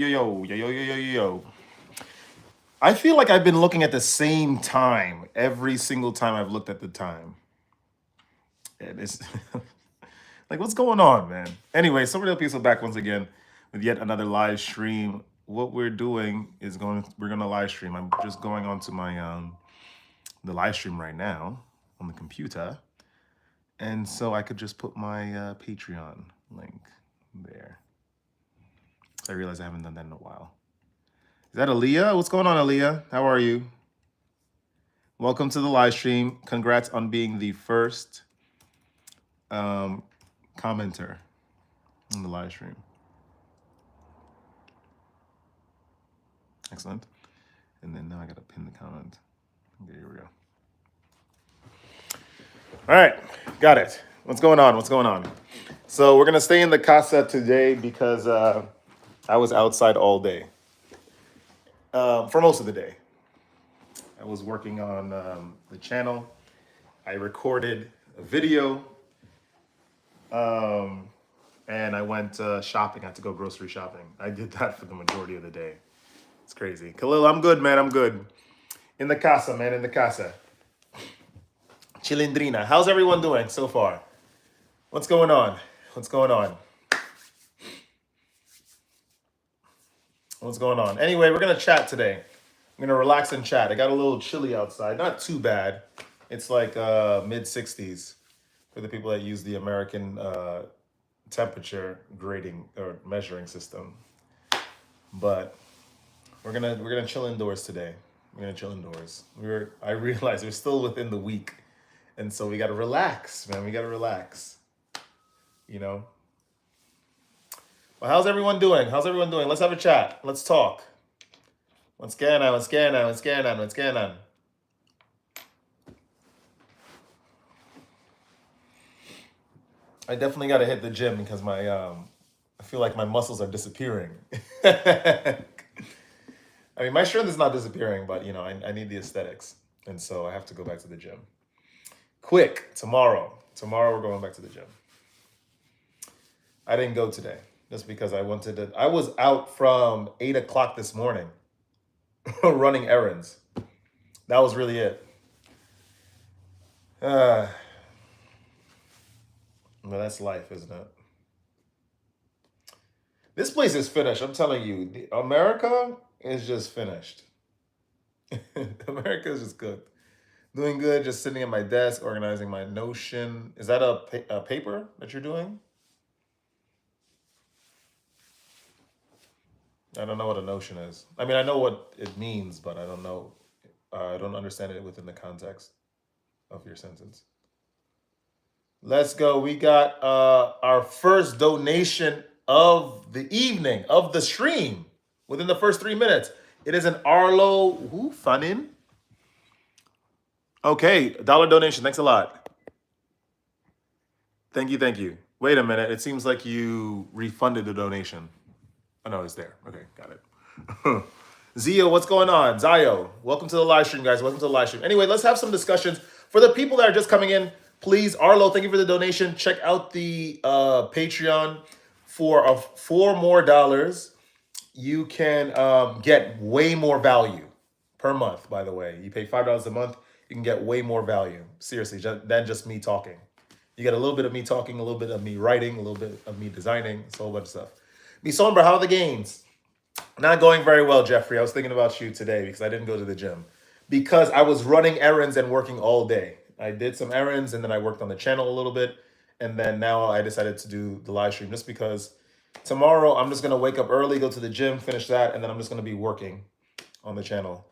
Yo, yo, yo, yo, yo, yo, yo. I feel like I've been looking at the same time every single time I've looked at the time. And it's like, what's going on, man? Anyway, Somebody Else Peaceful back once again with yet another live stream. What we're doing is we're gonna live stream. I'm just going onto my the live stream right now on the computer. And so I could just put my Patreon link there. I realize I haven't done that in a while. Is that Aaliyah? What's going on, Aaliyah? How are you? Welcome to the live stream. Congrats on being the first commenter in the live stream. Excellent. And then now I gotta pin the comment. Okay, here we go. All right, got it. What's going on? What's going on? So we're gonna stay in the casa today because I was outside all day for most of the day. I was working on the channel. I recorded a video, and I went shopping. I had to go grocery shopping. I did that for the majority of the day. It's crazy. Khalil, I'm good, man. I'm good. In the casa, man. In the casa. Chilindrina. How's everyone doing so far? What's going on? What's going on? What's going on? Anyway, we're gonna chat today. I'm gonna relax and chat. I got a little chilly outside. Not too bad. It's like mid 60s for the people that use the American temperature grading or measuring system. But we're gonna chill indoors today. We're gonna chill indoors. I realize we're still within the week, and so we gotta relax, man. We gotta relax. You know. Well, how's everyone doing? How's everyone doing? Let's have a chat. Let's talk. What's going on? What's going on? What's going on? What's going on? I definitely got to hit the gym because I feel like my muscles are disappearing. I mean, my strength is not disappearing, but I need the aesthetics, and so I have to go back to the gym. Quick, tomorrow. Tomorrow we're going back to the gym. I didn't go today just because I wanted to. I was out from 8 o'clock this morning running errands. That was really it. Well, that's life, isn't it? This place is finished. I'm telling you, America is just finished. America is just good. Doing good, just sitting at my desk, organizing my Notion. Is that a paper that you're doing? I don't know what a Notion is. I mean, I know what it means, but I don't know. I don't understand it within the context of your sentence. Let's go. We got our first donation of the evening, of the stream, within the first 3 minutes. It is an Arlo Fanin. Okay, dollar donation. Thanks a lot. Thank you, thank you. Wait a minute. It seems like you refunded the donation. Oh, no, it's there. Okay, got it. Zio, what's going on? Zio, welcome to the live stream, guys. Welcome to the live stream. Anyway, let's have some discussions. For the people that are just coming in, please, Arlo, thank you for the donation. Check out the Patreon for $4 more. You can get way more value per month, by the way. You pay $5 a month, you can get way more value, seriously, than just me talking. You get a little bit of me talking, a little bit of me writing, a little bit of me designing, it's a whole bunch of stuff. Me Sombra, how are the games? Not going very well, Jeffrey. I was thinking about you today because I didn't go to the gym. Because I was running errands and working all day. I did some errands and then I worked on the channel a little bit. And then now I decided to do the live stream just because tomorrow I'm just going to wake up early, go to the gym, finish that, and then I'm just going to be working on the channel.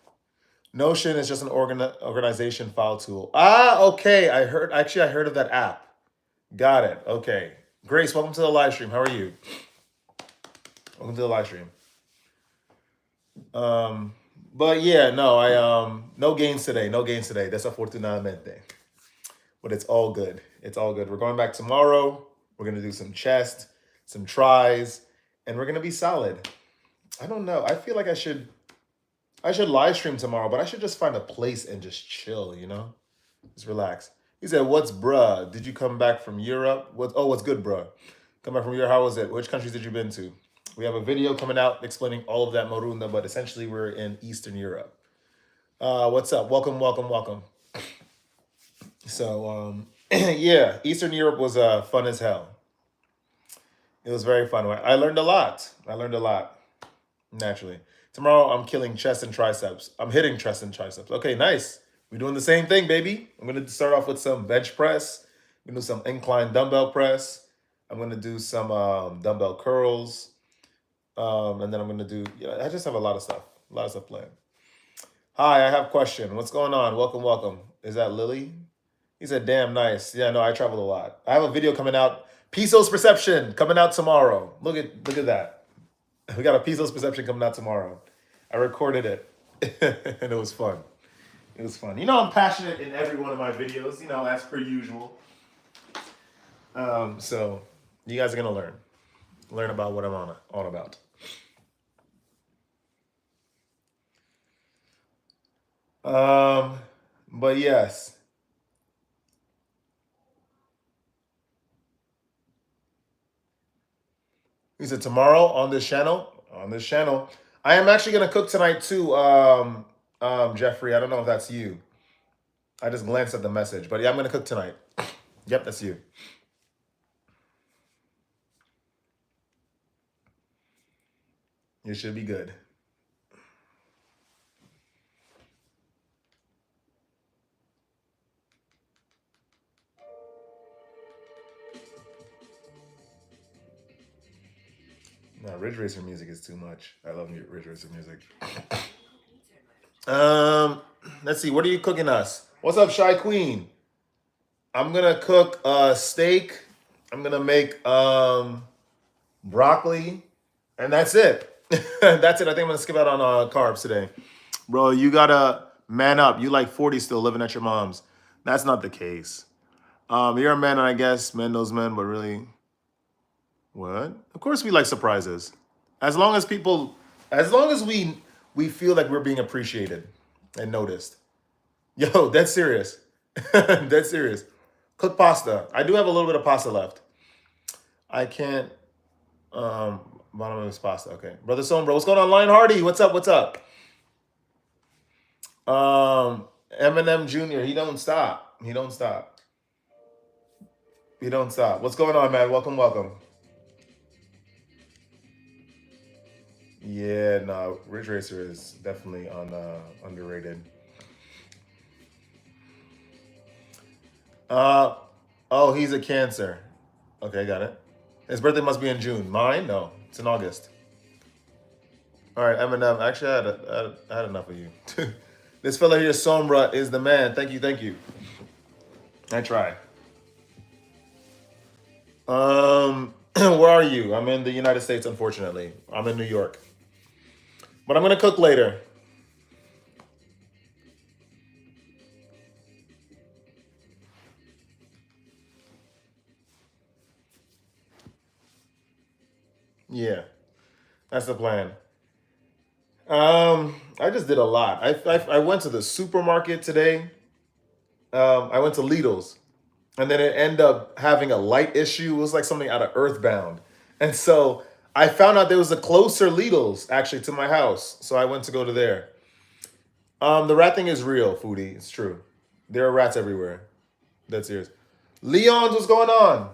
Notion is just an organization file tool. Ah, okay. I heard of that app. Got it. Okay. Grace, welcome to the live stream. How are you? Welcome to the live stream. But yeah, no, no gains today. No gains today. Desafortunadamente. But it's all good. It's all good. We're going back tomorrow. We're gonna do some chest, some tries, and we're gonna be solid. I don't know. I feel like I should live stream tomorrow, but I should just find a place and just chill, Just relax. He said, "What's bruh? Did you come back from Europe? What's good, bruh? Come back from Europe. How was it? Which countries did you been to? We have a video coming out explaining all of that Morunda, but essentially we're in Eastern Europe. What's up? Welcome, welcome, welcome. So, yeah, Eastern Europe was fun as hell. It was very fun. I learned a lot. Naturally. Tomorrow I'm killing chest and triceps. I'm hitting chest and triceps. Okay, nice. We're doing the same thing, baby. I'm going to start off with some bench press. I'm going to do some incline dumbbell press. I'm going to do some dumbbell curls. And then I'm going to do, I just have a lot of stuff planned. Hi, I have a question. What's going on? Welcome, welcome. Is that Lily? He said, damn nice. Yeah, no, I travel a lot. I have a video coming out. Pesos Perception coming out tomorrow. Look at that. We got a Pesos Perception coming out tomorrow. I recorded it. And it was fun. It was fun. I'm passionate in every one of my videos, as per usual. So you guys are going to learn about what I'm on about. But yes. He said tomorrow on this channel. I am actually gonna cook tonight too, Jeffrey. I don't know if that's you. I just glanced at the message, but yeah, I'm gonna cook tonight. Yep, that's you. You should be good. No, Ridge Racer music is too much. I love Ridge Racer music. Let's see. What are you cooking us? What's up, Shy Queen? I'm gonna cook steak. I'm gonna make broccoli, and that's it. That's it. I think I'm gonna skip out on carbs today. Bro, you gotta man up. You like 40 still living at your mom's. That's not the case. You're a man, and I guess men knows men, but really, what? Of course we like surprises. As long as we feel like we're being appreciated and noticed. Yo, that's serious. That's serious. Cook pasta. I do have a little bit of pasta left. I can't bottom of this pasta. Okay. Brother Sombra, what's going on? Lion Hardy, what's up? Eminem Jr., he don't stop. What's going on, man? Welcome. Yeah, no, Ridge Racer is definitely underrated. Oh, he's a Cancer. Okay, got it. His birthday must be in June. Mine? No, it's in August. All right, Eminem. Actually, I had enough of you. This fella here, Sombra, is the man. Thank you. I try. Where are you? I'm in the United States, unfortunately. I'm in New York. But I'm going to cook later. Yeah, that's the plan. I just did a lot. I went to the supermarket today. I went to Lidl's, and then it ended up having a light issue. It was like something out of Earthbound, and so I found out there was a closer Lidl's actually to my house. So I went to go to there. The rat thing is real, foodie. It's true. There are rats everywhere. That's serious. Leon's, what's going on?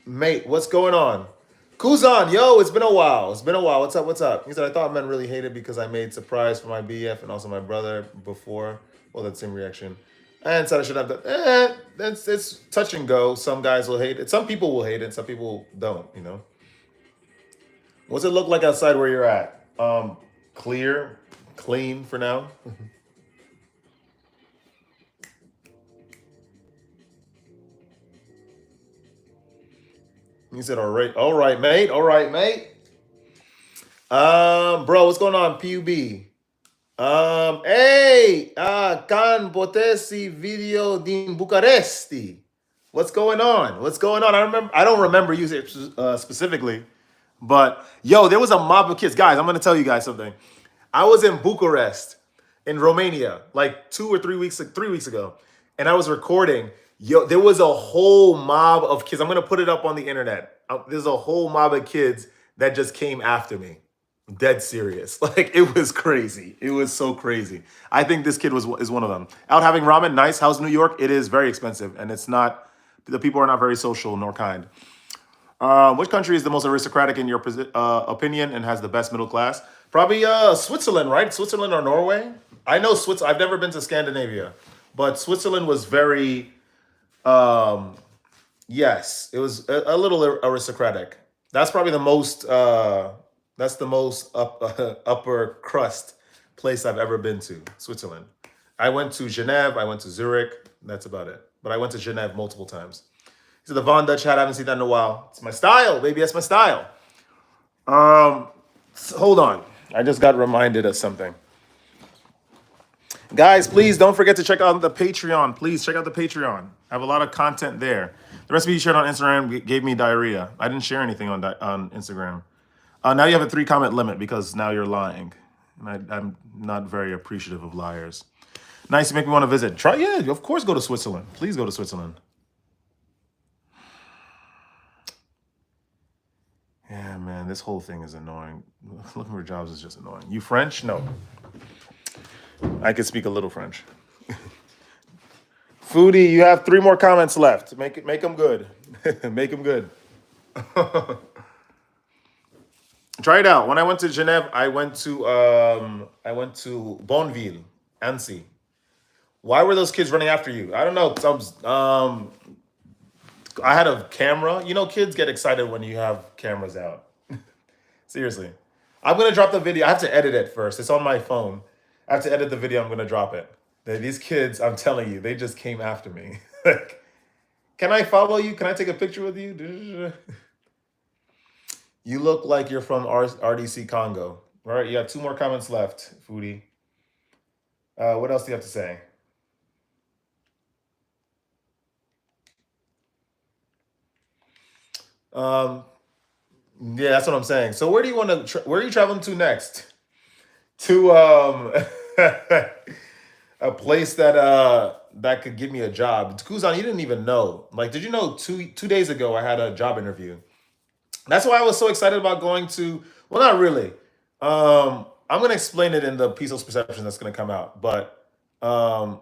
Mate, what's going on? Kuzan, yo, it's been a while. What's up? He said, I thought men really hated because I made surprise for my BF and also my brother before. Well, that same reaction. And said I should have done. It's touch and go. Some guys will hate it. Some people will hate it. Some people don't, What's it look like outside where you're at? Clean for now. He said, all right, mate. Bro, what's going on, PUB? Hey, can potesi video din Bucaresti. What's going on? I don't remember you specifically, but yo, there was a mob of kids. Guys, I'm gonna tell you guys something. I was in Bucharest, in Romania, like 3 weeks ago, and I was recording. Yo, there was a whole mob of kids. I'm gonna put it up on the internet. There's a whole mob of kids that just came after me. Dead serious. Like it was crazy. It was so crazy. I think this kid is one of them. Out having ramen, nice. How's New York? It is very expensive, and it's not. The people are not very social nor kind. Which country is the most aristocratic in your opinion and has the best middle class? Probably Switzerland, right? Switzerland or Norway? I know Switzerland. I've never been to Scandinavia, but Switzerland was very um, yes, it was a little aristocratic. That's probably the most. That's the most upper crust place I've ever been to. Switzerland. I went to Geneva. I went to Zurich. That's about it. But I went to Geneva multiple times. So the Von Dutch hat. I haven't seen that in a while. It's my style, baby. That's my style. Um, hold on. I just got reminded of something. Guys, please don't forget to check out the Patreon. Please check out the Patreon. I have a lot of content there. The recipe you shared on Instagram gave me diarrhea. I didn't share anything on Instagram. Now you have a 3 comment limit because now you're lying. And I'm not very appreciative of liars. Nice, you make me want to visit. Try, yeah, of course, go to Switzerland. Please go to Switzerland. Yeah, man, this whole thing is annoying. Looking for jobs is just annoying. You French? No. I can speak a little French. Foodie, you have 3 more comments left. Make them good. Make them good. Try it out. When I went to Geneva, I went to Bonneville, Annecy. Why were those kids running after you? I don't know. 'Cause I had a camera. You know, kids get excited when you have cameras out. Seriously. I'm gonna drop the video. I have to edit it first. It's on my phone. I have to edit the video. I'm gonna drop it. These kids, I'm telling you, they just came after me. Like, can I follow you? Can I take a picture with you? You look like you're from RDC Congo. All right, you have 2 more comments left, Foodie. What else do you have to say? Um, yeah, that's what I'm saying. So where do you want to? Where are you traveling to next? To a place that could give me a job. Kuzan, you didn't even know. Like, did you know 2 days ago I had a job interview? That's why I was so excited about going to. Well, not really. I'm gonna explain it in the Pesos Perception that's gonna come out. But um,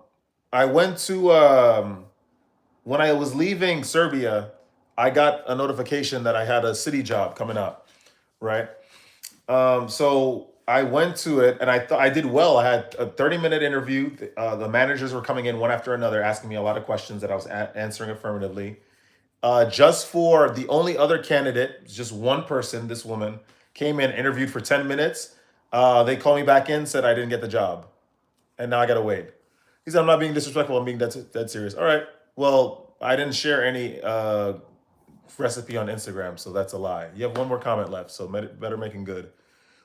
I went to when I was leaving Serbia, I got a notification that I had a city job coming up. Right. So I went to it and I thought I did well. I had a 30-minute interview. The managers were coming in one after another, asking me a lot of questions that I was answering affirmatively. Just for the only other candidate, just one person, this woman, came in, interviewed for 10 minutes. They called me back in, said I didn't get the job. And now I got to wait. He said, I'm not being disrespectful. I'm being dead serious. All right. Well, I didn't share any recipe on Instagram, so that's a lie. You have 1 more comment left, so better making good.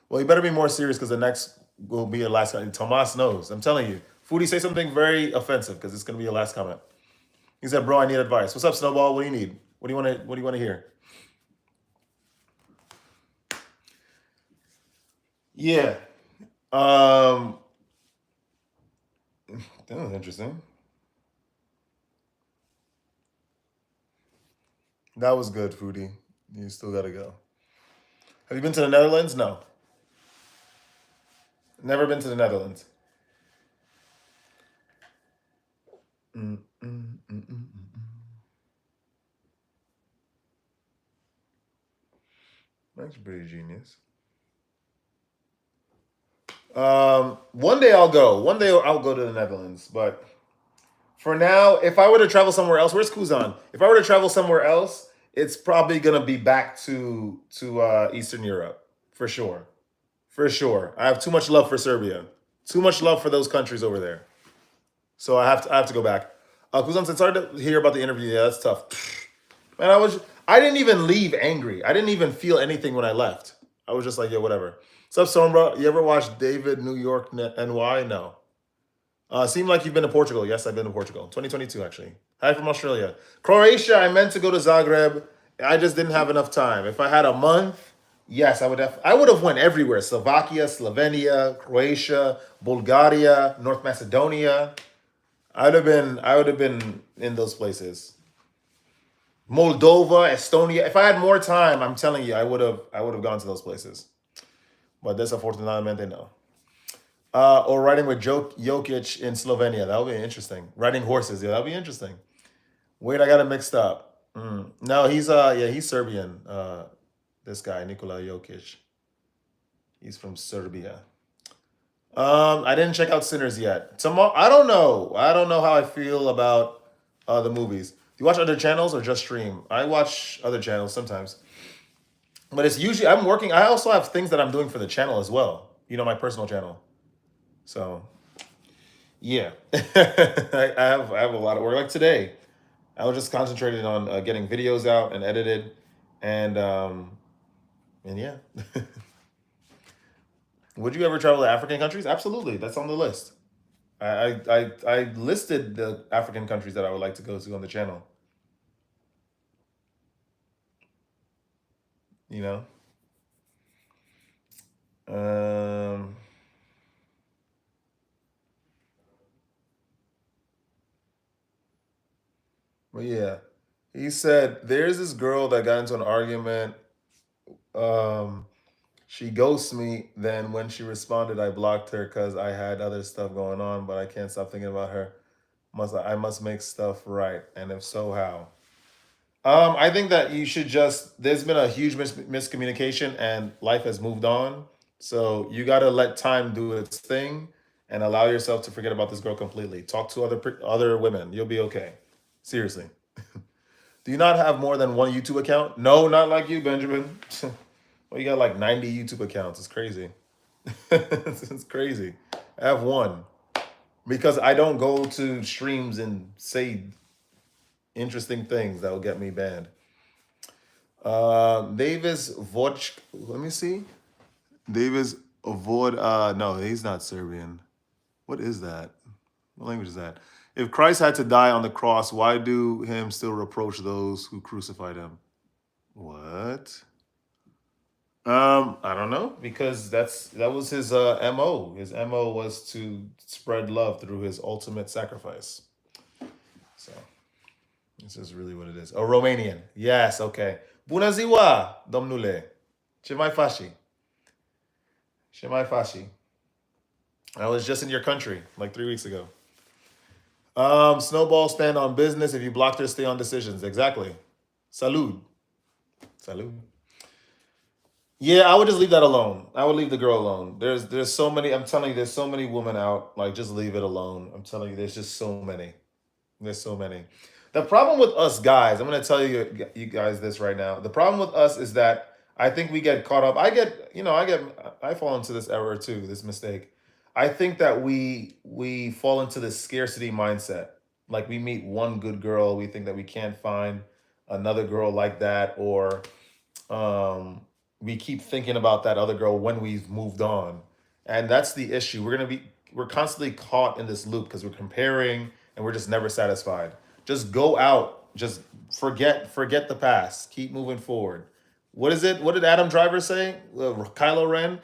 Well, you better be more serious because the next will be your last comment. Tomas knows. I'm telling you. Foodie, say something very offensive because it's going to be your last comment. He said, bro, I need advice. What's up, Snowball? What do you need? What do you want to hear? Yeah. Um, that was interesting. That was good, Foodie. You still gotta go. Have you been to the Netherlands? No. Never been to the Netherlands. Mm, mm, mm, mm, mm. That's pretty genius. One day I'll go. One day I'll go to the Netherlands. But for now, if I were to travel somewhere else, where's Kuzan? If I were to travel somewhere else, it's probably gonna be back to Eastern Europe for sure. For sure, I have too much love for Serbia. Too much love for those countries over there. So I have to go back. Kuzan said, sorry to hear about the interview. Yeah, that's tough. Man, I didn't even leave angry. I didn't even feel anything when I left. I was just like, yeah, whatever. What's up, Sombra? You ever watched David New York NY? No. Seemed like you've been to Portugal. Yes, I've been to Portugal. 2022, actually. Hi from Australia. Croatia, I meant to go to Zagreb. I just didn't have enough time. If I had a month, yes, I would have went everywhere. Slovakia, Slovenia, Croatia, Bulgaria, North Macedonia. I would have been in those places. Moldova, Estonia. If I had more time, I'm telling you, I would have gone to those places. But desafortunadamente no. Or riding with Jokic in Slovenia. That would be interesting. Riding horses, yeah, that would be interesting. Wait, I got it mixed up. No, he's yeah, he's Serbian. This guy, Nikola Jokic. He's from Serbia. I didn't check out Sinners yet. Tomorrow, I don't know. I don't know how I feel about the movies. Do you watch other channels or just stream? I watch other channels sometimes, but it's usually I'm working. I also have things that I'm doing for the channel as well. You know, my personal channel. So yeah, I have a lot of work. Like today, I was just concentrated on getting videos out and edited, and um, and yeah. Would you ever travel to African countries? Absolutely, that's on the list. I listed the African countries that I would like to go to on the channel. You know, um, but yeah, he said there's this girl that got into an argument. Um, she ghosted me. Then when she responded, I blocked her because I had other stuff going on. But I can't stop thinking about her. I must make stuff right? And if so, how? I think that you should just. There's been a huge miscommunication, and life has moved on. So you got to let time do its thing, and allow yourself to forget about this girl completely. Talk to other women. You'll be okay. Seriously. Do you not have more than one YouTube account? No, not like you, Benjamin. Well, you got like 90 YouTube accounts. It's crazy. It's crazy. I have one because I don't go to streams and say interesting things that will get me banned. Davis Voch. Let me see. Davis Vod. No, he's not Serbian. What is that? What language is that? If Christ had to die on the cross, why do him still reproach those who crucified him? What? I don't know because that was his mo. His mo was to spread love through his ultimate sacrifice. So this is really what it is. Oh, Romanian. Yes. Okay. Bună ziua, domnule. Ce mai faci? Ce mai faci? I was just in your country like 3 weeks ago. Snowball stand on business. If you block her, stay on decisions. Exactly. Salud. Salud. Yeah, I would just leave that alone. I would leave the girl alone. There's so many. I'm telling you, there's so many women out. Like, just leave it alone. I'm telling you, there's just so many. There's so many. The problem with us guys, I'm gonna tell you guys this right now. The problem with us is that I think we get caught up. I fall into this error too, this mistake. I think that we fall into this scarcity mindset. Like we meet one good girl, we think that we can't find another girl like that, or um, we keep thinking about that other girl when we've moved on, and that's the issue. We're constantly caught in this loop because we're comparing and we're just never satisfied. Just go out, just forget the past, keep moving forward. What is it? What did Adam Driver say? Kylo Ren,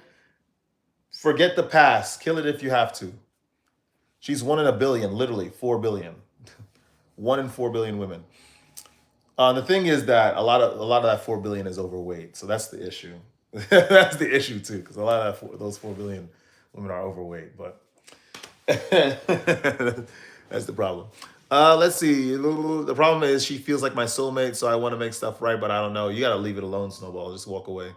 forget the past, kill it if you have to. She's one in a billion, literally 4 billion. One in 4 billion women. The thing is that a lot of that 4 billion is overweight, so that's the issue. That's the issue too, because a lot of those 4 billion women are overweight. But that's the problem. Let's see. The problem is she feels like my soulmate, so I want to make stuff right, but I don't know. You gotta leave it alone, Snowball. Just walk away.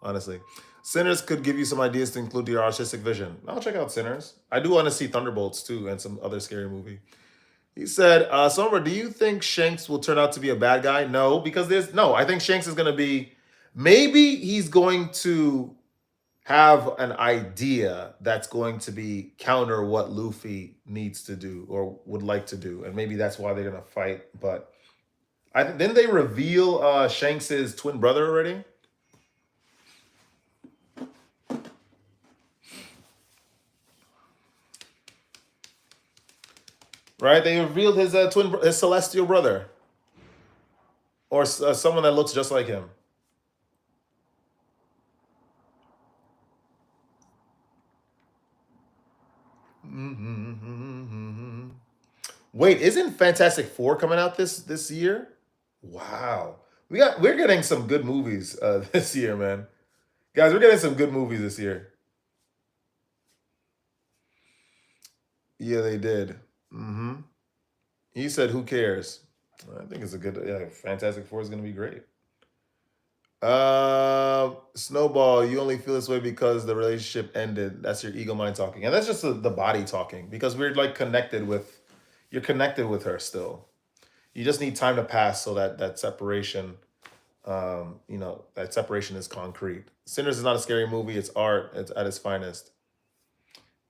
Honestly, Sinners could give you some ideas to include to your artistic vision. I'll check out Sinners. I do want to see Thunderbolts too, and some other scary movie. He said, Sommer, do you think Shanks will turn out to be a bad guy? No, because there's no, I think Shanks is going to be, maybe he's going to have an idea that's going to be counter what Luffy needs to do or would like to do. And maybe that's why they're going to fight. But didn't they reveal Shanks's twin brother already? Right? They revealed his his celestial brother or someone that looks just like him. Wait, isn't Fantastic Four coming out this year? Wow. We're getting some good movies this year, man. Guys, we're getting some good movies this year. Yeah, they did. Mm-hmm. He said, "Who cares?" I think it's a good. Yeah, Fantastic Four is going to be great. Snowball, you only feel this way because the relationship ended. That's your ego mind talking, and that's just the body talking because we're like connected with. You're connected with her still. You just need time to pass so that that separation, that separation is concrete. Sinners is not a scary movie. It's art. It's at its finest.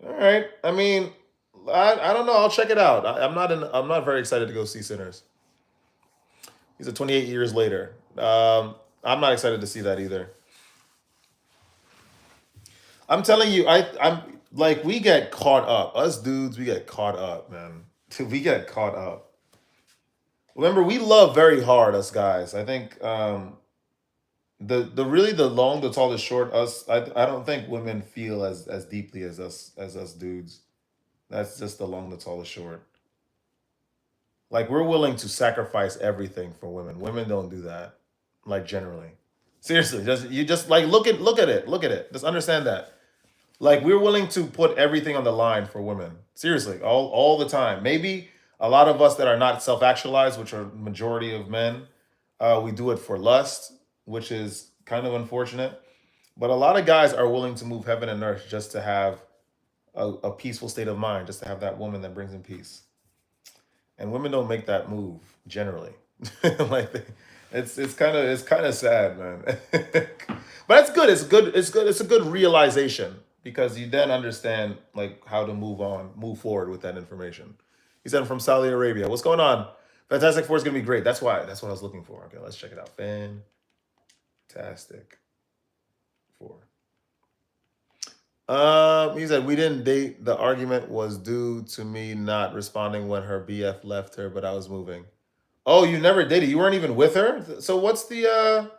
All right. I mean, I don't know. I'll check it out. I'm not very excited to go see Sinners. He's a 28 years later. I'm not excited to see that either. I'm telling you, I'm like we get caught up. Us dudes, we get caught up, man. We get caught up. Remember, we love very hard, us guys. I think the really the long, the tall, the short, us. I don't think women feel as deeply as us dudes. That's just the long, the tall, the short. Like we're willing to sacrifice everything for women. Women don't do that. Like generally. Seriously, just like look at it. Just understand that. Like we're willing to put everything on the line for women. Seriously, all the time. Maybe a lot of us that are not self-actualized, which are majority of men, we do it for lust, which is kind of unfortunate. But a lot of guys are willing to move heaven and earth just to have a peaceful state of mind, just to have that woman that brings in peace. And women don't make that move generally. like it's kind of sad, man. But it's good. It's good. It's good. It's a good realization because you then understand like how to move forward with that information. He said from Saudi Arabia. What's going on? Fantastic Four is gonna be great. That's why. That's what I was looking for. Okay, let's check it out. Fantastic Four. He said we didn't date. The argument was due to me not responding when her BF left her, but I was moving. Oh, you never dated. You weren't even with her. So what's the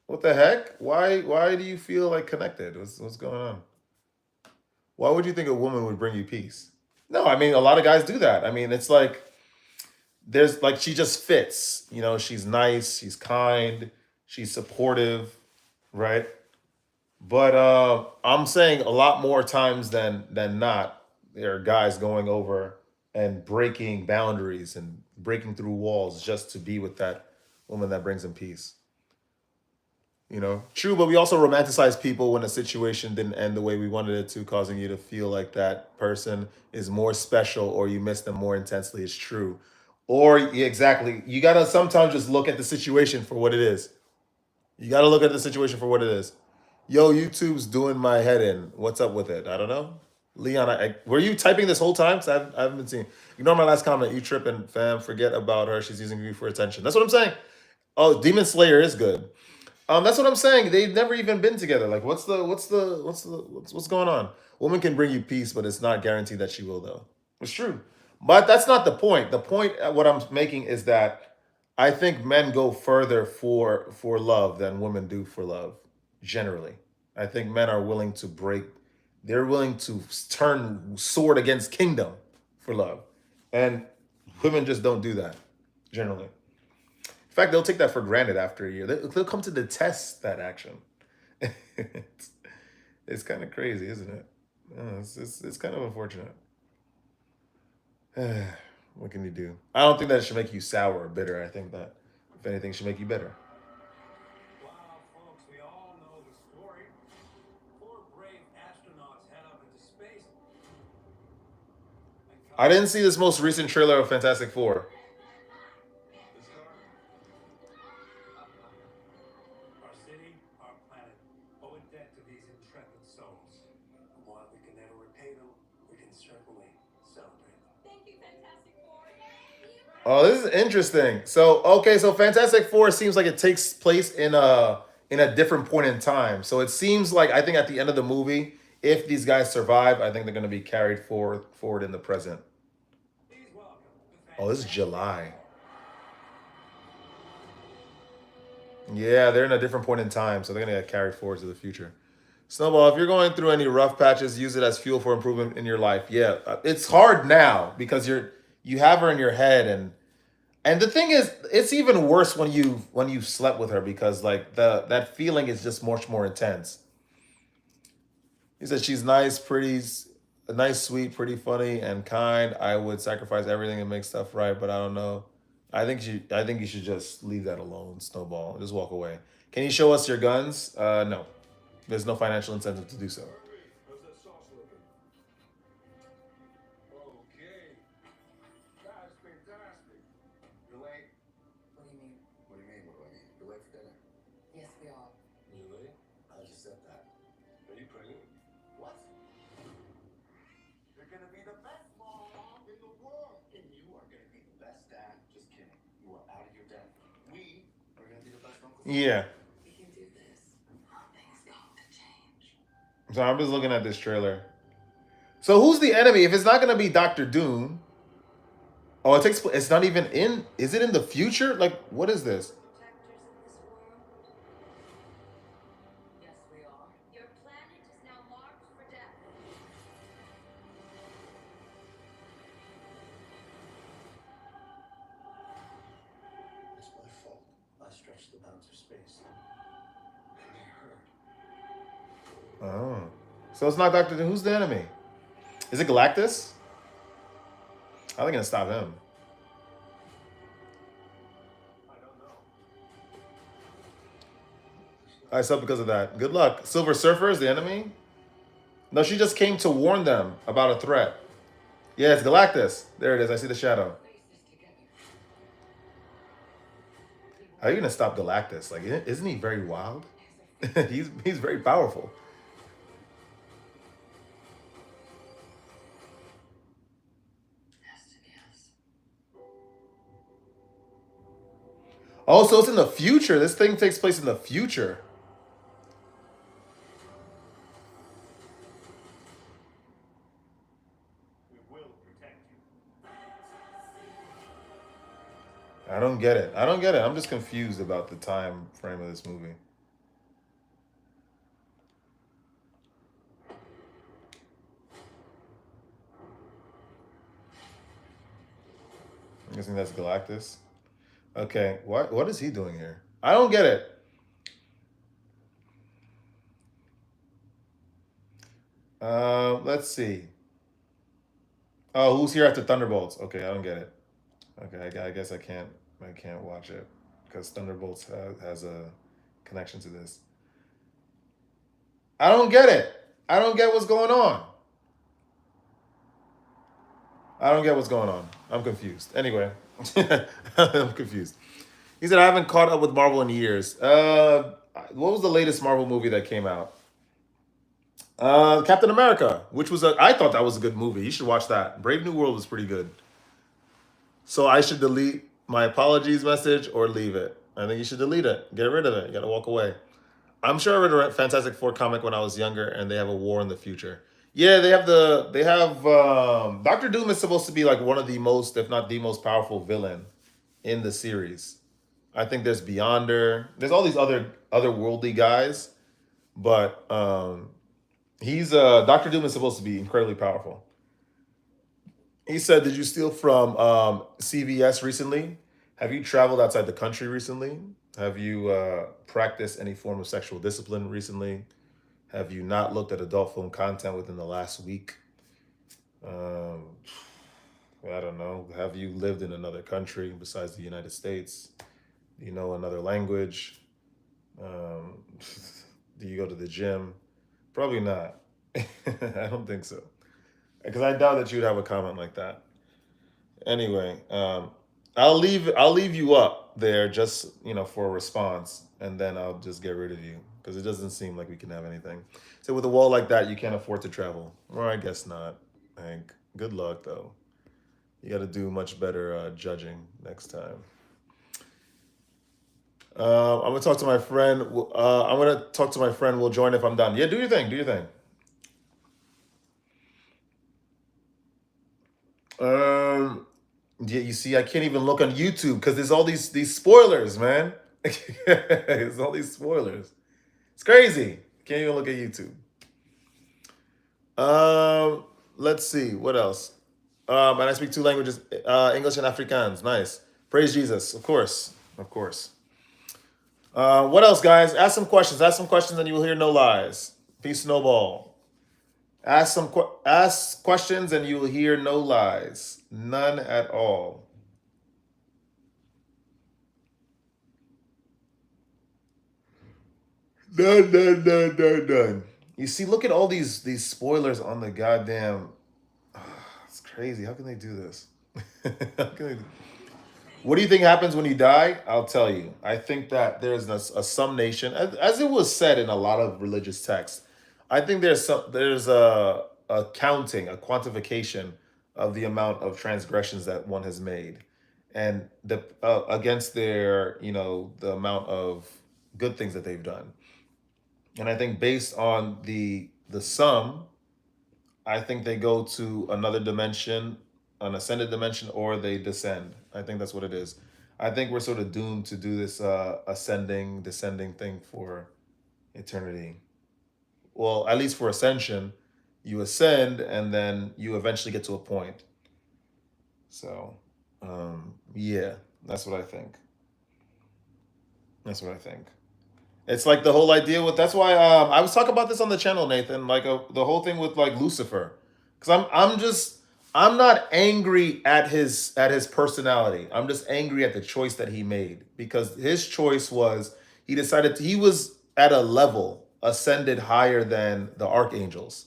what the heck? Why do you feel like connected? What's going on? Why would you think a woman would bring you peace? No, I mean a lot of guys do that. I mean, it's like there's like she just fits. You know, she's nice, she's kind, she's supportive, right? But I'm saying a lot more times than not, there are guys going over and breaking boundaries and breaking through walls just to be with that woman that brings them peace. True, but we also romanticize people when a situation didn't end the way we wanted it to, causing you to feel like that person is more special or you miss them more intensely. It's true. Or yeah, exactly. You gotta sometimes just look at the situation for what it is. You gotta look at the situation for what it is. Yo, YouTube's doing my head in. What's up with it? I don't know. Leon, were you typing this whole time? 'Cause I haven't been seeing. Ignore my last comment. You tripping, fam. Forget about her. She's using you for attention. That's what I'm saying. Oh, Demon Slayer is good. That's what I'm saying. They've never even been together. Like, what's going on? Woman can bring you peace, but it's not guaranteed that she will, though. It's true, but that's not the point. The point, what I'm making is that I think men go further for love than women do for love. Generally, I think men are willing to break. They're willing to turn sword against kingdom for love, and women just don't do that generally. In fact, they'll take that for granted after a year. They'll come to detest that action. it's it's kind of crazy, isn't it? It's kind of unfortunate. What can you do? I don't think that should make you sour or bitter. I think that, if anything, should make you better. Wow, folks, we all know the story. Four brave astronauts head up into space and come I back didn't see this most recent trailer of Fantastic Four. the star. Our city, our planet, owe a debt to these intrepid souls. And while we can never repay them, we can certainly celebrate them. Thank you, Fantastic Four. Oh, this is interesting. So Fantastic Four seems like it takes place in a different point in time. So it seems like I think at the end of the movie, if these guys survive, I think they're going to be carried forward in the present. Please welcome the Oh, this is Fantastic July. Four. Yeah, they're in a different point in time, so they're gonna get carried forward to the future. Snowball, if you're going through any rough patches, use it as fuel for improvement in your life. Yeah, it's hard now because you have her in your head, and the thing is, it's even worse when you slept with her because like that feeling is just much more intense. He said she's nice, pretty, nice, sweet, pretty funny, and kind. I would sacrifice everything and make stuff right, but I don't know. I think you should just leave that alone, Snowball. Just walk away. Can you show us your guns? No. There's no financial incentive to do so. How's that sauce looking? Okay. That's fantastic. You're late. What do you mean? What do you mean? What do I mean? You're late for dinner. Yes, we are. You late? I just said that. Are you pregnant? What? You're gonna be the best mom in the world. And you are gonna be the best dad. Just kidding. You are out of your depth. We are gonna be the best uncles. Yeah. We can do this. Things going to change. So I'm just looking at this trailer. So who's the enemy? If it's not gonna be Doctor Doom. Oh, it takes. It's not even in. Is it in the future? Like, what is this? Protectors of this world? Yes, we are. Your planet is now marked for death. It's my fault. I stretched the bounds of space. And they hurt. Oh, so it's not Doctor Doom. Who's the enemy? Is it Galactus? How are they gonna stop him? I don't know. I slept because of that. Good luck. Silver Surfer is the enemy? No, she just came to warn them about a threat. Yeah, it's Galactus. There it is. I see the shadow. Face this together. How are you gonna stop Galactus? Like, isn't he very wild? As a he's very powerful. yes. Oh, so it's in the future. This thing takes place in the future. We will protect you. I don't get it. I don't get it. I'm just confused about the time frame of this movie. I'm guessing that's Galactus. Okay, what is he doing here? I don't get it. Let's see. Oh, who's here after Thunderbolts? Okay, I don't get it. Okay, I guess I can't watch it because Thunderbolts has a connection to this. I don't get it. I don't get what's going on. I don't get what's going on. I'm confused. Anyway, I'm confused. He said I haven't caught up with Marvel in years. What was the latest Marvel movie that came out? Captain America, which was I thought that was a good movie. You should watch that. Brave New World was pretty good. So I should delete my apologies message or leave it. I think you should delete it. Get rid of it. You gotta walk away. I'm sure I read a Fantastic Four comic when I was younger, and they have a war in the future. Yeah, they have Doctor Doom is supposed to be like one of the most, if not the most powerful villain in the series. I think there's Beyonder. There's all these otherworldly guys, but he's Doctor Doom is supposed to be incredibly powerful. He said, "Did you steal from CVS recently? Have you traveled outside the country recently? Have you practiced any form of sexual discipline recently? Have you not looked at adult film content within the last week? Um, I don't know. Have you lived in another country besides the United States? Do you know another language? Um, do you go to the gym? Probably not. I don't think so. Because I doubt that you'd have a comment like that. Anyway, I'll leave you up there just for a response, and then I'll just get rid of you because it doesn't seem like we can have anything. So with a wall like that, you can't afford to travel. Or I guess not. Hank. Good luck though. You got to do much better judging next time. I'm gonna talk to my friend. I'm gonna talk to my friend. We'll join if I'm done. Yeah, do your thing. Do your thing. Yeah, you see, I can't even look on YouTube because there's all these spoilers, man. There's all these spoilers. It's crazy. Can't even look at YouTube. Let's see what else. And I speak two languages, English and Afrikaans. Nice. Praise Jesus. Of course. Of course. What else, guys? Ask some questions. Ask some questions, and you will hear no lies. Peace, snowball. Ask questions, and you will hear no lies. None at all. None. You see, look at all these spoilers on the goddamn. It's crazy. How can they do this? How can they? What do you think happens when you die? I'll tell you. I think that there's a summation, as it was said in a lot of religious texts. I think there's a counting, a quantification of the amount of transgressions that one has made, and the against their the amount of good things that they've done. And I think based on the sum, I think they go to another dimension, an ascended dimension, or they descend. I think that's what it is. I think we're sort of doomed to do this ascending, descending thing for eternity. Well, at least for ascension, you ascend and then you eventually get to a point. So, yeah, that's what I think. That's what I think. It's like the whole idea with that's why I was talking about this on the channel, Nathan. Like the whole thing with like Lucifer, because I'm not angry at his personality. I'm just angry at the choice that he made because his choice was he was at a level ascended higher than the archangels,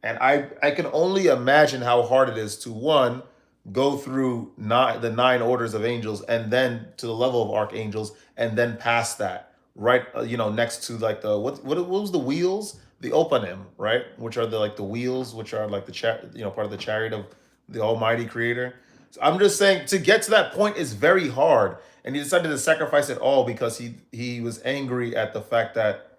and I can only imagine how hard it is to one go through the nine orders of angels and then to the level of archangels and then past that right next to like the what was the wheels, the opanim, right, which are the wheels, which are like part of the chariot of the almighty creator. So I'm just saying to get to that point is very hard, and he decided to sacrifice it all because he was angry at the fact that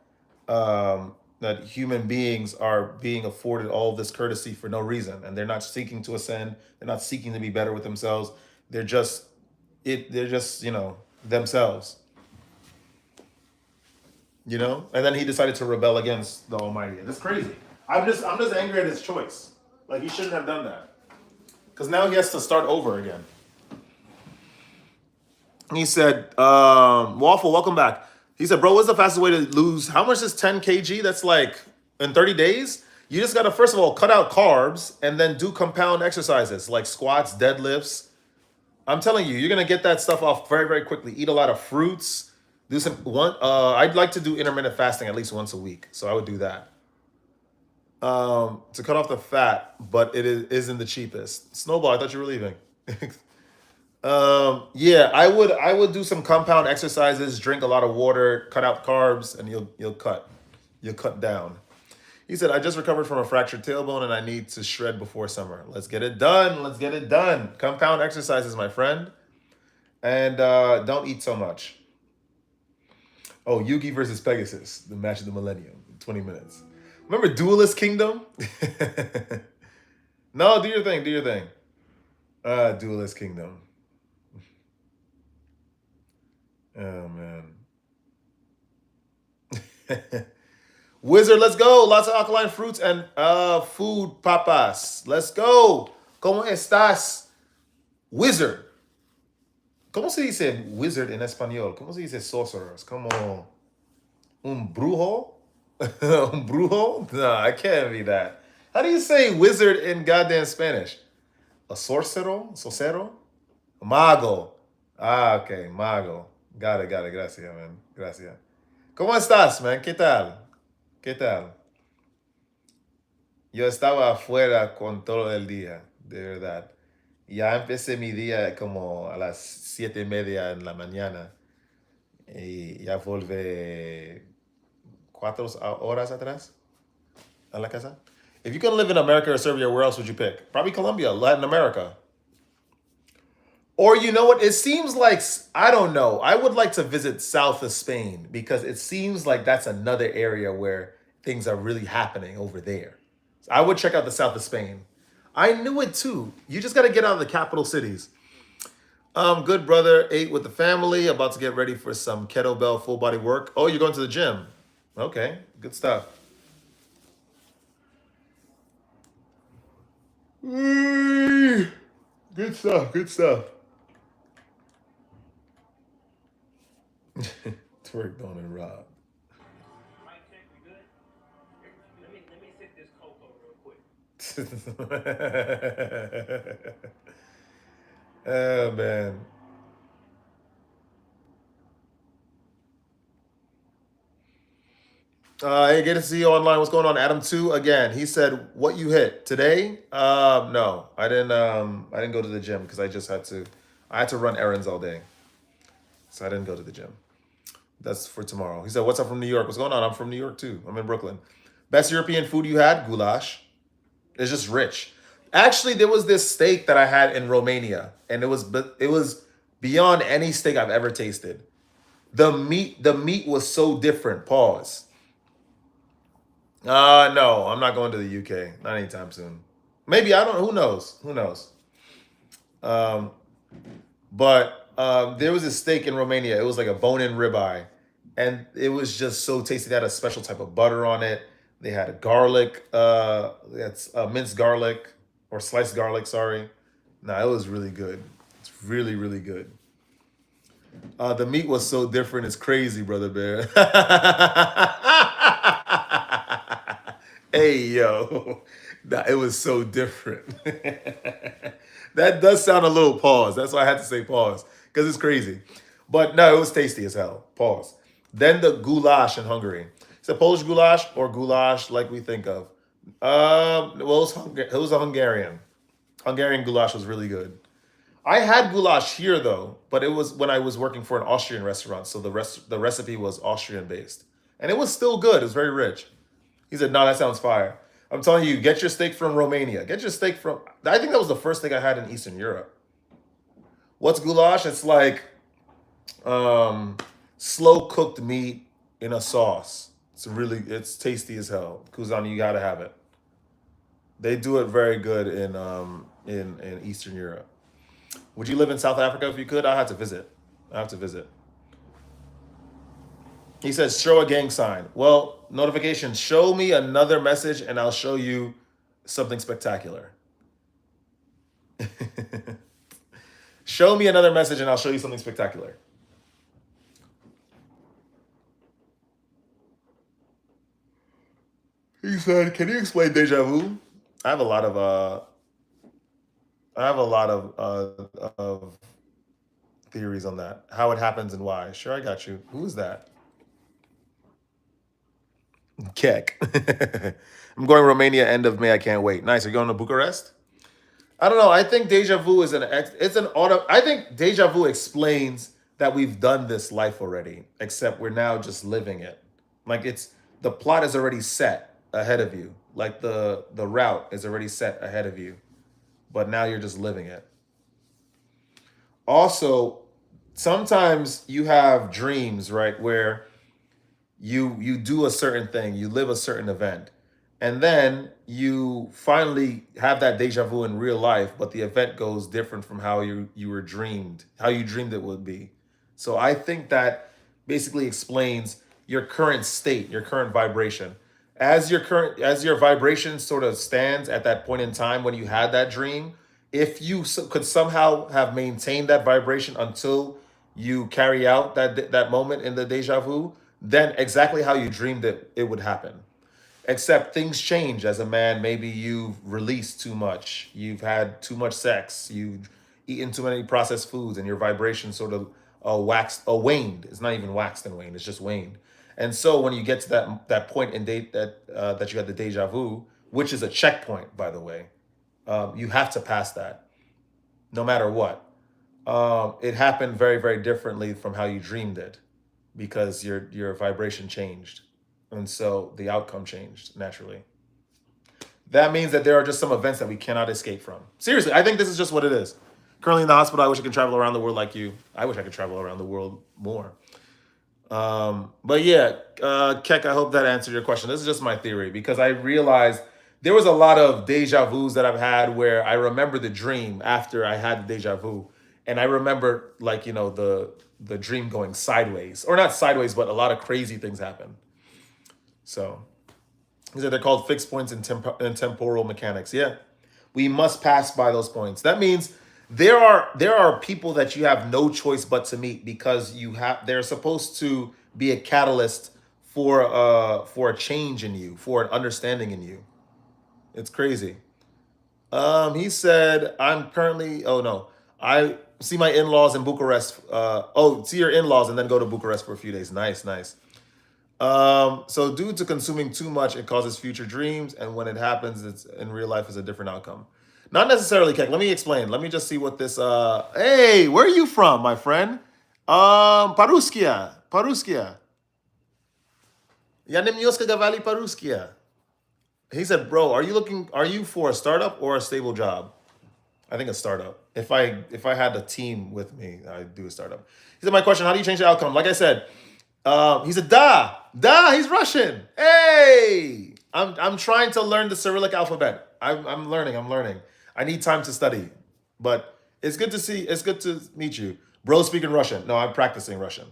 human beings are being afforded all of this courtesy for no reason, and they're not seeking to ascend. They're not seeking to be better with themselves. They're just themselves. And then he decided to rebel against the Almighty. That's crazy. I'm just angry at his choice. Like he shouldn't have done that, because now he has to start over again. He said, Waffle, welcome back. He said, bro, what's the fastest way to lose? How much is 10 kg? That's like in 30 days? You just got to, first of all, cut out carbs and then do compound exercises like squats, deadlifts. I'm telling you, you're going to get that stuff off very, very quickly. Eat a lot of fruits. I'd like to do intermittent fasting at least once a week. So I would do that. To cut off the fat, but it isn't the cheapest. Snowball, I thought you were leaving. Yeah, I would do some compound exercises, drink a lot of water, cut out carbs, and you'll cut down. He said, I just recovered from a fractured tailbone and I need to shred before summer. Let's get it done. Let's get it done. Compound exercises, my friend. And don't eat so much. Oh, Yugi versus Pegasus, the match of the millennium, 20 minutes. Remember Duelist Kingdom? No, do your thing. Duelist Kingdom. Oh, man. Wizard, let's go. Lots of alkaline fruits and food papas. Let's go. ¿Cómo estás? Wizard. ¿Cómo se dice wizard en español? ¿Cómo se dice sorcerers? ¿Como un brujo? Un brujo? No, I can't be that. How do you say wizard in goddamn Spanish? A sorcero? Sorcero? Mago. Ah, okay. Mago. Got it. Gracias, man. Gracias. ¿Cómo estás, man? ¿Qué tal? Yo estaba afuera con todo el día, de verdad. Ya empecé mi día como a las 7:30 en la mañana. Y ya volví 4 horas atrás a la casa. If you could live in America or Serbia, where else would you pick? Probably Colombia, Latin America. Or you know what? It seems like, I don't know. I would like to visit south of Spain because it seems like that's another area where things are really happening over there. So I would check out the south of Spain. I knew it too. You just got to get out of the capital cities. Good brother, ate with the family, about to get ready for some kettlebell full body work. Oh, you're going to the gym. Okay, good stuff. Good stuff. Good stuff. Twerk, Don, and Rob. Mic check, we good? Let me sip this cocoa real quick. Oh man. Hey, good to see you online. What's going on, Adam? Two again. He said, "What you hit today?" No, I didn't. I didn't go to the gym because I just had to. I had to run errands all day, so I didn't go to the gym. That's for tomorrow. He said, "What's up from New York? What's going on?" I'm from New York too. I'm in Brooklyn. Best European food you had? Goulash. It's just rich. Actually, there was this steak that I had in Romania, and it was beyond any steak I've ever tasted. The meat was so different. Pause. No, I'm not going to the UK. Not anytime soon. Maybe I don't. Who knows? Who knows? Um, but there was a steak in Romania. It was like a bone-in ribeye, and it was just so tasty. They had a special type of butter on it. They had a garlic. That's minced garlic or sliced garlic. Sorry. No, it was really good. It's really, really good. The meat was so different. It's crazy, brother bear. Hey yo, nah, it was so different. That does sound a little pause. That's why I had to say pause because it's crazy. But no, it was tasty as hell. Pause. Then the goulash in Hungary. It's a Polish goulash or goulash like we think of. Well, it was a Hungarian. Hungarian goulash was really good. I had goulash here though, but it was when I was working for an Austrian restaurant, so the recipe was Austrian based, and it was still good. It was very rich. He said, "No, that sounds fire." I'm telling you, get your steak from Romania. Get your steak from. I think that was the first thing I had in Eastern Europe. What's goulash? It's like um, slow cooked meat in a sauce. It's tasty as hell. Kuzan, you gotta have it. They do it very good in Eastern Europe. Would you live in South Africa if you could? I have to visit. I have to visit. He says, show a gang sign. Well, notification, show me another message and I'll show you something spectacular. Show me another message and I'll show you something spectacular. He said, can you explain deja vu? I have a lot of of theories on that. How it happens and why. Sure, I got you. Who is that? Keck. I'm going Romania end of May. I can't wait. Nice. Are you going to Bucharest? I don't know. I think deja vu is it's an auto. I think deja vu explains that we've done this life already, except we're now just living it. Like it's the plot is already set ahead of you. Like the route is already set ahead of you, but now you're just living it. Also, sometimes you have dreams, right, where you do a certain thing, you live a certain event, and then you finally have that deja vu in real life, but the event goes different from how how you dreamed it would be. So I think that basically explains your current state, your current vibration. As your vibration sort of stands at that point in time when you had that dream, if you could somehow have maintained that vibration until you carry out that moment in the deja vu, then exactly how you dreamed it would happen. Except things change as a man. Maybe you've released too much, you've had too much sex, you've eaten too many processed foods, and your vibration sort of waned. It's not even waxed and waned, it's just waned. And so when you get to that point in date that you had the deja vu, which is a checkpoint, by the way, you have to pass that no matter what. It happened very, very differently from how you dreamed it because your vibration changed. And so the outcome changed naturally. That means that there are just some events that we cannot escape from. Seriously, I think this is just what it is. Currently in the hospital, I wish I could travel around the world like you. I wish I could travel around the world more. But yeah, Keck, I hope that answered your question. This is just my theory because I realized there was a lot of deja vus that I've had where I remember the dream after I had the deja vu, and I remember like the dream going sideways, or not sideways, but a lot of crazy things happen. So he said they're called fixed points in temporal mechanics. Yeah, we must pass by those points. That means There are people that you have no choice but to meet because they're supposed to be a catalyst for a change in you, for an understanding in you. It's crazy. He said, I'm currently, oh no, I see my in laws in Bucharest. See your in laws and then go to Bucharest for a few days. Nice, nice. So due to consuming too much, it causes future dreams, and when it happens, it's in real life is a different outcome. Not necessarily, Keck. Let me explain. Let me just see what this. Hey, where are you from, my friend? Paruskia, Paruskia. Ja nem Joska Gavali Paruskia. He said, "Bro, are you looking? Are you for a startup or a stable job?" I think a startup. If I had a team with me, I'd do a startup. He said, "My question: how do you change the outcome?" Like I said, he said, Da. He's Russian. Hey, I'm trying to learn the Cyrillic alphabet. I'm learning. I'm learning. I need time to study, but it's good to see. It's good to meet you, bro. Speaking Russian. No, I'm practicing Russian.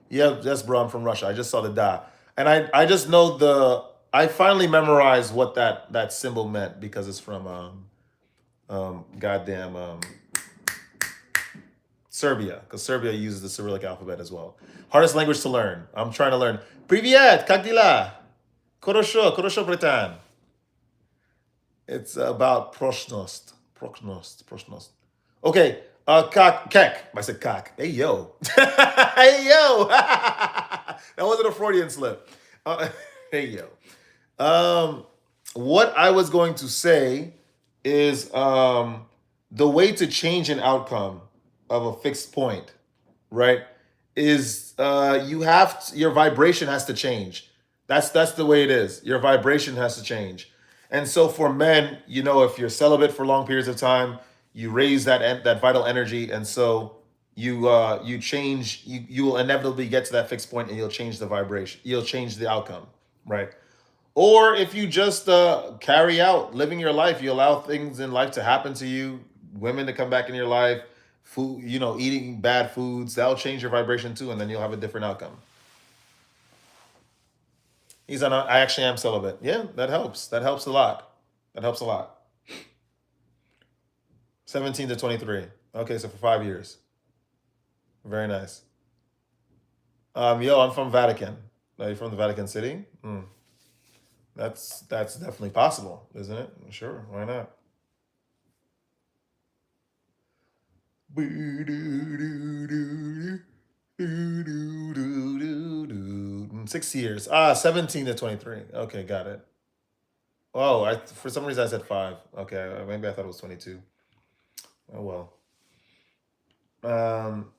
Yeah, yes, bro. I'm from Russia. I just saw the da, and I just know the. I finally memorized what that symbol meant because it's from goddamn Serbia, because Serbia uses the Cyrillic alphabet as well. Hardest language to learn. I'm trying to learn. Привет, как дела? Хорошо, братан. It's about proshnost. Proshnost. Okay, kek. I said cock. Hey, yo. Hey, yo. That wasn't a Freudian slip. Hey, yo. What I was going to say is the way to change an outcome of a fixed point, right? Is your vibration has to change. That's the way it is. Your vibration has to change. And so for men, if you're celibate for long periods of time, you raise that vital energy, and so you change. You will inevitably get to that fixed point, and you'll change the vibration. You'll change the outcome, right? Or if you just carry out living your life, you allow things in life to happen to you, women to come back in your life, food, eating bad foods, that'll change your vibration too, and then you'll have a different outcome. He's on. I actually am celibate. Yeah, that helps. That helps a lot. That helps a lot. 17 to 23. Okay, so for 5 years. Very nice. Yo, I'm from Vatican. Are you from the Vatican City? That's definitely possible, isn't it? Sure, why not? 6 years. 17 to 23. Okay, got it. Oh, for some reason I said 5. Okay, maybe I thought it was 22. Oh well. Um,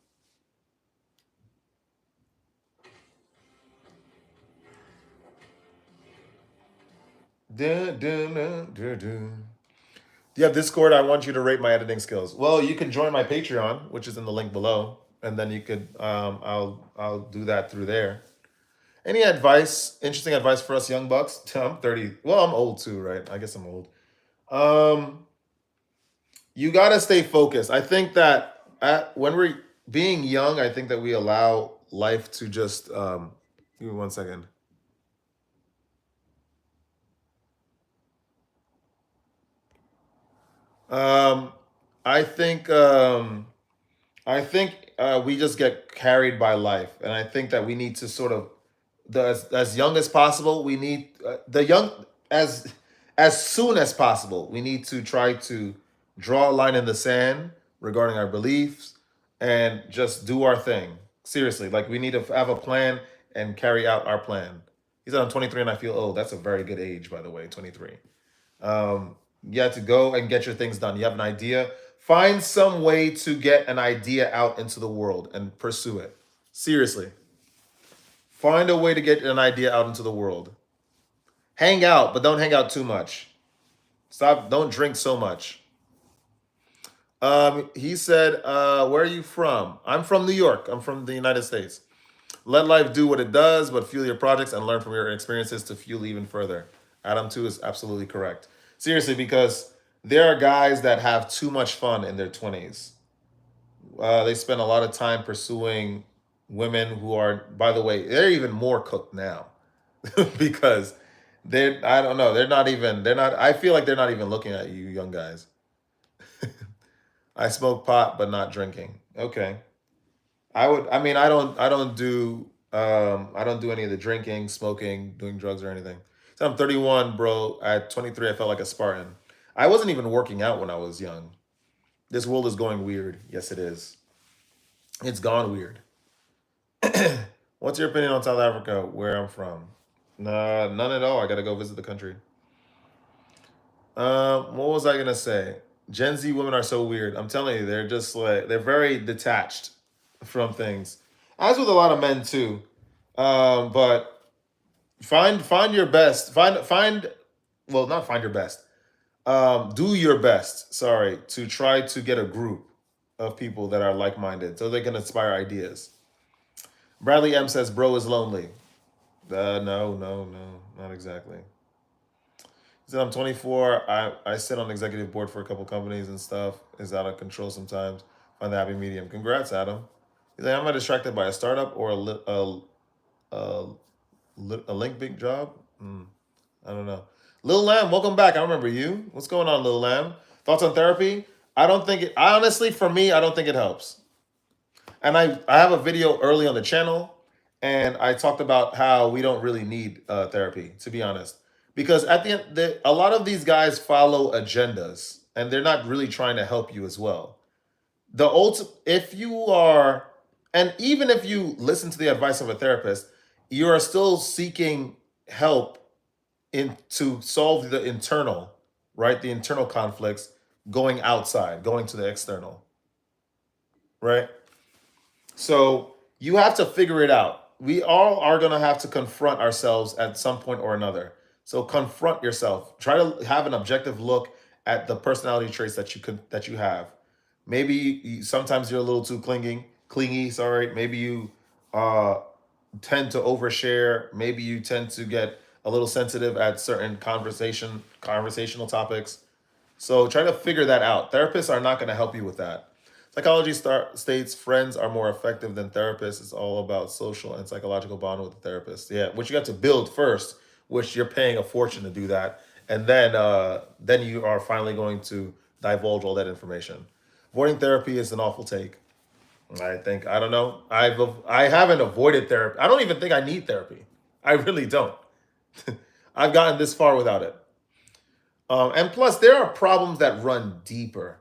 dun, dun, dun, dun, dun. Do you have Discord? I want you to rate my editing skills. Well, you can join my Patreon, which is in the link below, and then you could. I'll do that through there. Any advice? Interesting advice for us young bucks? I'm 30. Well, I'm old too, right? I guess I'm old. Um, you gotta stay focused. I think that when we're being young, I think that we allow life to just. Give me 1 second. Um, I think. We just get carried by life, and I think that we need to sort of, as young as possible. We need the young as soon as possible. We need to try to draw a line in the sand regarding our beliefs and just do our thing. Seriously, like we need to have a plan and carry out our plan. He said, "I'm 23 and I feel old." That's a very good age, by the way, 23. You have to go and get your things done. You have an idea. Find some way to get an idea out into the world and pursue it. Seriously. Find a way to get an idea out into the world. Hang out, but don't hang out too much. Don't drink so much. He said, where are you from? I'm from New York. I'm from the United States. Let life do what it does, but fuel your projects and learn from your experiences to fuel even further. Adam 2 is absolutely correct. Seriously, because there are guys that have too much fun in their 20s. They spend a lot of time pursuing women who are, by the way, they're even more cooked now because I don't know, they're not, I feel like they're not even looking at you young guys. I smoke pot, but not drinking. Okay. I would. I mean, I don't. I don't do. I don't do any of the drinking, smoking, doing drugs or anything. So I'm 31, bro. At 23, I felt like a Spartan. I wasn't even working out when I was young. This world is going weird. Yes, it is. It's gone weird. What's your opinion on South Africa, where I'm from? Nah, none at all. I gotta go visit the country. What was I gonna say? Gen Z women are so weird. I'm telling you, they're just like they're very detached from things. As with a lot of men too. But find your best. Find well, not find your best. Do your best. Sorry, to try to get a group of people that are like minded, so they can inspire ideas. Bradley M says, "Bro is lonely." No, not exactly. He said, I'm 24. I sit on the executive board for a couple companies and stuff. Is out of control sometimes. Find the happy medium. Congrats, Adam. He's like, am I distracted by a startup or a, a link big job? I don't know. Lil Lamb, welcome back. I remember you. What's going on, Lil Lamb? Thoughts on therapy? I don't think it, honestly, for me, I don't think it helps. And I have a video early on the channel, and I talked about how we don't really need therapy, to be honest, because at the end, a lot of these guys follow agendas, and they're not really trying to help you as well. If you are, and even if you listen to the advice of a therapist, you are still seeking help in to solve the internal, right? The internal conflicts, going outside, going to the external, right? So you have to figure it out. We all are going to have to confront ourselves at some point or another. So confront yourself. Try to have an objective look at the personality traits that you have. Maybe sometimes you're a little too clingy. Sorry. Maybe you uh, tend to overshare. Maybe you tend to get a little sensitive at certain conversational topics. So try to figure that out. Therapists are not going to help you with that. States friends are more effective than therapists. It's all about social and psychological bond with the therapist. Yeah, which you got to build first, which you're paying a fortune to do that, and then you are finally going to divulge all that information. Avoiding therapy is an awful take. I don't know. I haven't avoided therapy. I don't even think I need therapy. I really don't. I've gotten this far without it. And plus, there are problems that run deeper.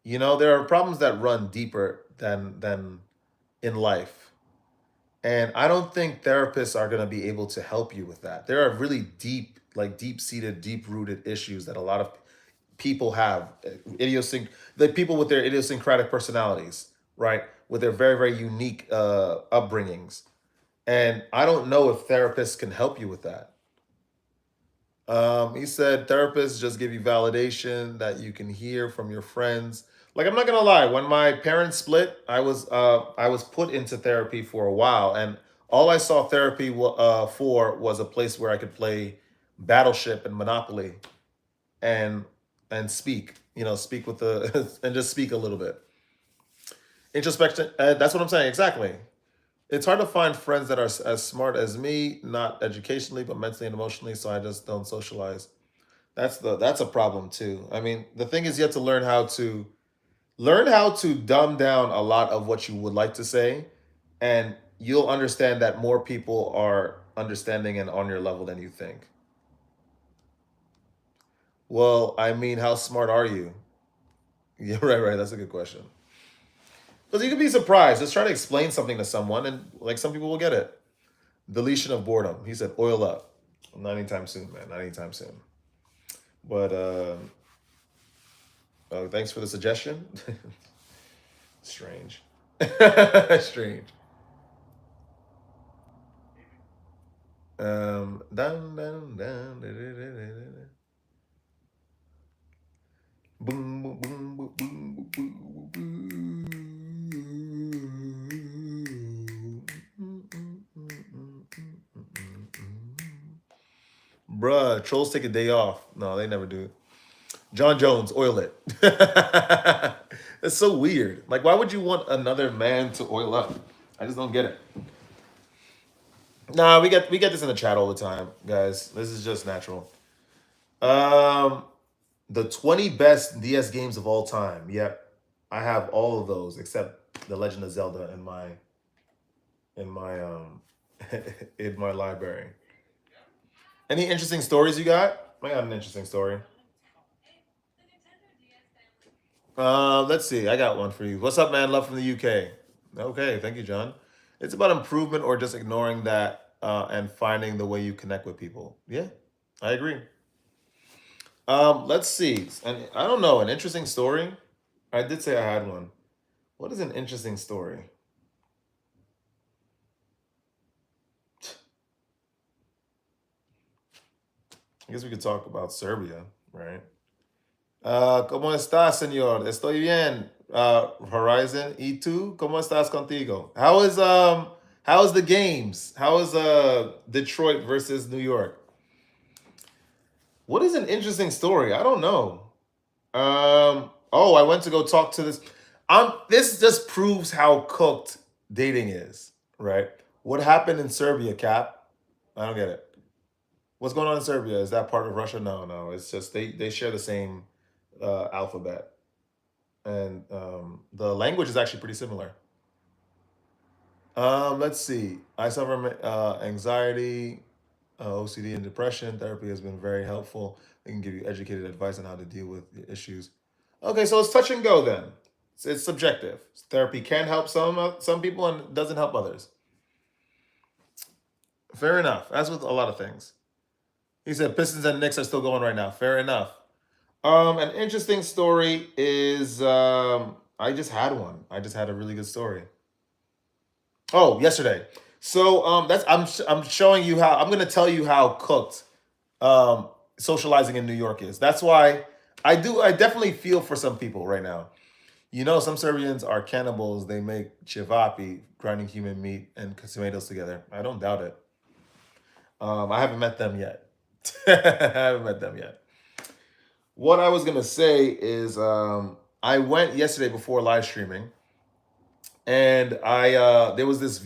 There are problems that run deeper than in life. And I don't think therapists are going to be able to help you with that. There are really deep, like deep-seated, deep-rooted issues that a lot of people have. The people with their idiosyncratic personalities, right? With their very, very unique upbringings. And I don't know if therapists can help you with that. He said therapists just give you validation that you can hear from your friends. Like, I'm not gonna lie, when my parents split, I was put into therapy for a while, and all I saw therapy for was a place where I could play Battleship and Monopoly and speak, speak with the and just speak a little bit. Introspection. That's what I'm saying exactly. It's hard to find friends that are as smart as me, not educationally, but mentally and emotionally. So I just don't socialize. That's a problem too. I mean, the thing is, you have to learn how to dumb down a lot of what you would like to say, and you'll understand that more people are understanding and on your level than you think. Well, I mean, how smart are you? Yeah, right. That's a good question. Because you could be surprised. Just try to explain something to someone, and like some people will get it. Deletion of boredom. He said, "Oil up." Not anytime soon, man. Not anytime soon. But thanks for the suggestion. Strange. Strange. Down, down, down. Da, da, da, da, da. Boom, boom, boom, boom, boom, boom, boom, Bruh, trolls take a day off. No, they never do. John Jones, oil it. That's so weird. Like, why would you want another man to oil up? I just don't get it. Nah, we get this in the chat all the time, guys. This is just natural. Um, the 20 best DS games of all time. Yep. I have all of those except the Legend of Zelda in my in my library. Any interesting stories you got? I got an interesting story. Let's see. I got one for you. What's up, man? Love from the UK. Okay, thank you, John. It's about improvement or just ignoring that and finding the way you connect with people. Yeah, I agree. Let's see. And I don't know, an interesting story. I did say I had one. What is an interesting story? I guess we could talk about Serbia, right? ¿Cómo estás, señor? Estoy bien. Horizon, ¿y tú? ¿Cómo estás contigo? How is the games? How is Detroit versus New York? What is an interesting story? I don't know. Oh, I went to go talk to this. This just proves how cooked dating is, right? What happened in Serbia, Cap? I don't get it. What's going on in Serbia? Is that part of Russia? No, no. It's just they share the same alphabet, and the language is actually pretty similar. Let's see. I suffer from anxiety, OCD, and depression. Therapy has been very helpful. They can give you educated advice on how to deal with the issues. Okay, so it's touch and go then. It's subjective. Therapy can help some people and doesn't help others. Fair enough. As with a lot of things. He said Pistons and Knicks are still going right now. Fair enough. An interesting story is I just had one. I just had a really good story. Oh, yesterday. So that's I'm showing you how I'm gonna tell you how cooked socializing in New York is. That's why I definitely feel for some people right now. You know, some Serbians are cannibals. They make chivapi, grinding human meat and tomatoes together. I don't doubt it. I haven't met them yet. I haven't met them yet. What I was gonna say is, I went yesterday before live streaming, and I there was this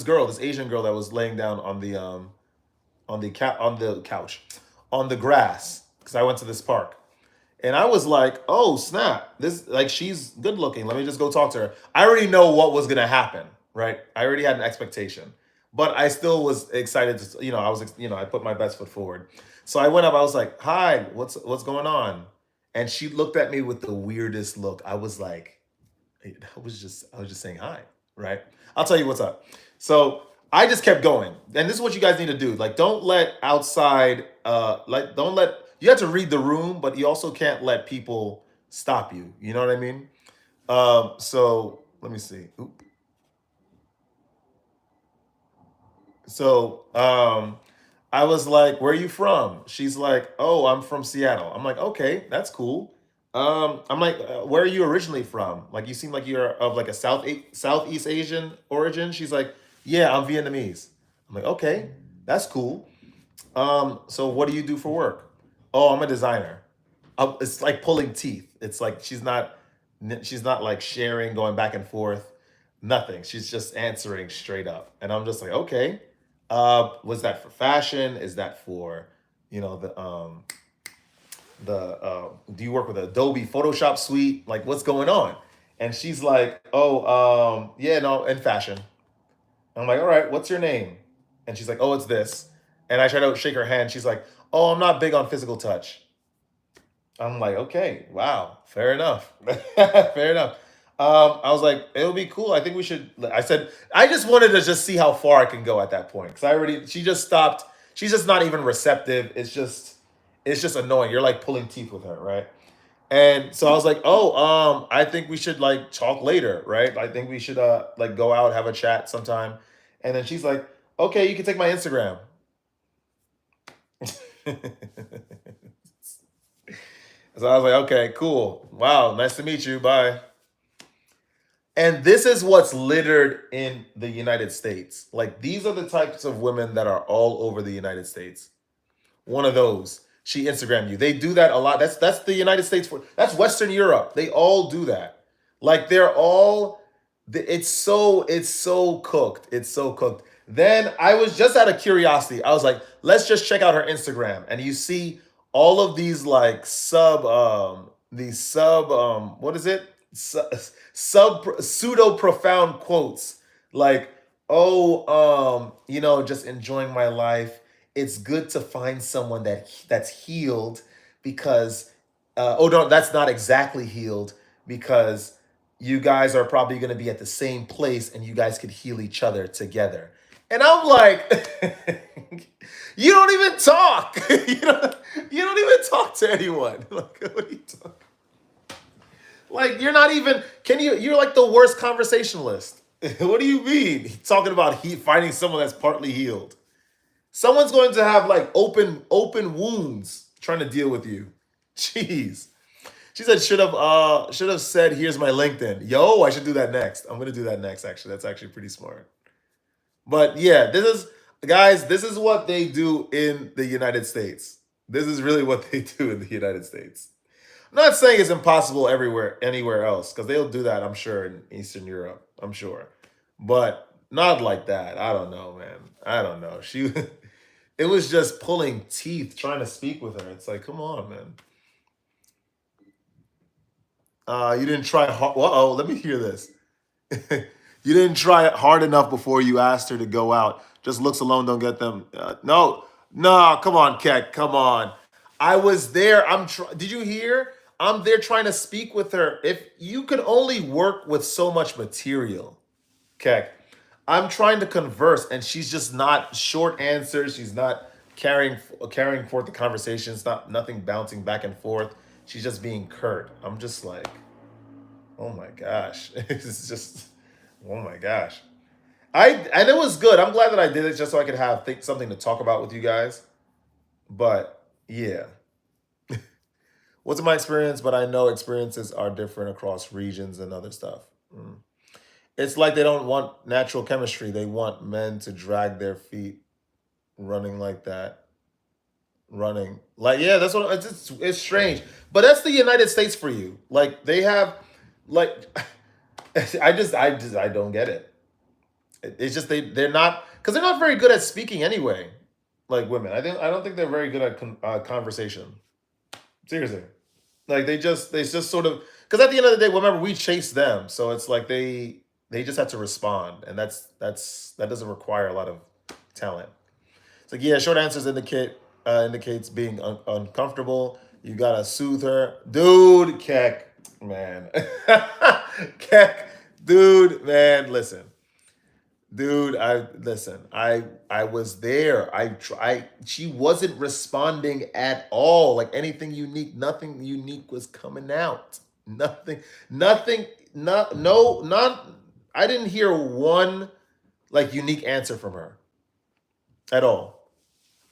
girl, this Asian girl that was laying down on the couch, on the grass, because I went to this park. And I was like, oh snap, this like she's good looking. Let me just go talk to her. I already know what was gonna happen, right? I already had an expectation, but I still was excited to, I put my best foot forward. So I went up. I was like, hi, what's going on? And she looked at me with the weirdest look. I was like, I was just saying hi, right? I'll tell you what's up. So I just kept going, and this is what you guys need to do. Like, don't let outside, don't let you have to read the room, but you also can't let people stop you. You know what I mean? So let me see. Oop. So I was like, "Where are you from?" She's like, "Oh, I'm from Seattle." I'm like, "Okay, that's cool." I'm like, "Where are you originally from? Like, you seem like you're of like a Southeast Asian origin." She's like, "Yeah, I'm Vietnamese." I'm like, "Okay, that's cool." So what do you do for work? Oh, I'm a designer. It's like pulling teeth. It's like she's not like sharing, going back and forth, nothing. She's just answering straight up, and I'm just like, okay. Was that for fashion? Is that for, do you work with Adobe Photoshop suite? Like, what's going on? And she's like, oh, yeah, no, in fashion. I'm like, all right, what's your name? And she's like, oh, it's this. And I try to shake her hand. She's like, oh, I'm not big on physical touch. I'm like, okay, wow, fair enough. Fair enough. I was like, it'll be cool. I think we should. I said, I just wanted to just see how far I can go at that point. Cause she just stopped. She's just not even receptive. It's just annoying. You're like pulling teeth with her, right? And so I was like, oh, I think we should like talk later, right? I think we should like go out, have a chat sometime. And then she's like, okay, you can take my Instagram. So I was like, okay, cool. Wow, nice to meet you. Bye. And this is what's littered in the United States. Like, these are the types of women that are all over the United States. One of those. She Instagrammed you. They do that a lot. That's the United States that's Western Europe. They all do that. Like, they're all it's so cooked. It's so cooked. Then I was just out of curiosity. I was like, let's just check out her Instagram. And you see all of these like sub what is it? pseudo profound quotes like, "Oh, just enjoying my life. It's good to find someone that's healed because, oh no, that's not exactly healed because you guys are probably going to be at the same place and you guys could heal each other together." And I'm like, you don't even talk. You don't even talk to anyone. Like, what are you talking? Like, you're not even. Can you? You're like the worst conversationalist. What do you mean? He's talking about finding someone that's partly healed. Someone's going to have like open wounds trying to deal with you. Jeez. She said should have said here's my LinkedIn. Yo, I should do that next. I'm gonna do that next. Actually, that's actually pretty smart. But yeah, this is what they do in the United States. This is really what they do in the United States. I'm not saying it's impossible anywhere else, because they'll do that, I'm sure, in Eastern Europe. I'm sure. But not like that. I don't know, man. I don't know. It was just pulling teeth trying to speak with her. It's like, come on, man. You didn't try hard. Uh-oh, let me hear this. You didn't try it hard enough before you asked her to go out. Just looks alone don't get them. No, no, come on, Keck, come on. I was there. Did you hear? I'm there trying to speak with her. If you could only work with so much material, Keck. I'm trying to converse, and she's just not short answers. She's not carrying forth the conversation. It's not nothing bouncing back and forth. She's just being curt. I'm just like, oh my gosh, it's just, oh my gosh. And it was good. I'm glad that I did it just so I could have something to talk about with you guys. But yeah, wasn't my experience, but I know experiences are different across regions and other stuff. Mm. It's like they don't want natural chemistry. They want men to drag their feet running like that. Running. Like, yeah, that's what it's strange. But that's the United States for you. Like, they have, like, I don't get it. It's just they're not, because they're not very good at speaking anyway. Like women, I don't think they're very good at conversation. Seriously, like they just sort of, because at the end of the day, remember, we chase them, so it's like they just have to respond, and that doesn't require a lot of talent. It's like, yeah, short answers indicates being uncomfortable. You gotta soothe her, dude. Keck, man, Keck, dude, man. Listen, dude. I was there. She wasn't responding at all. Like anything unique, nothing unique was coming out. Nothing. Not no. Not. I didn't hear one like unique answer from her at all.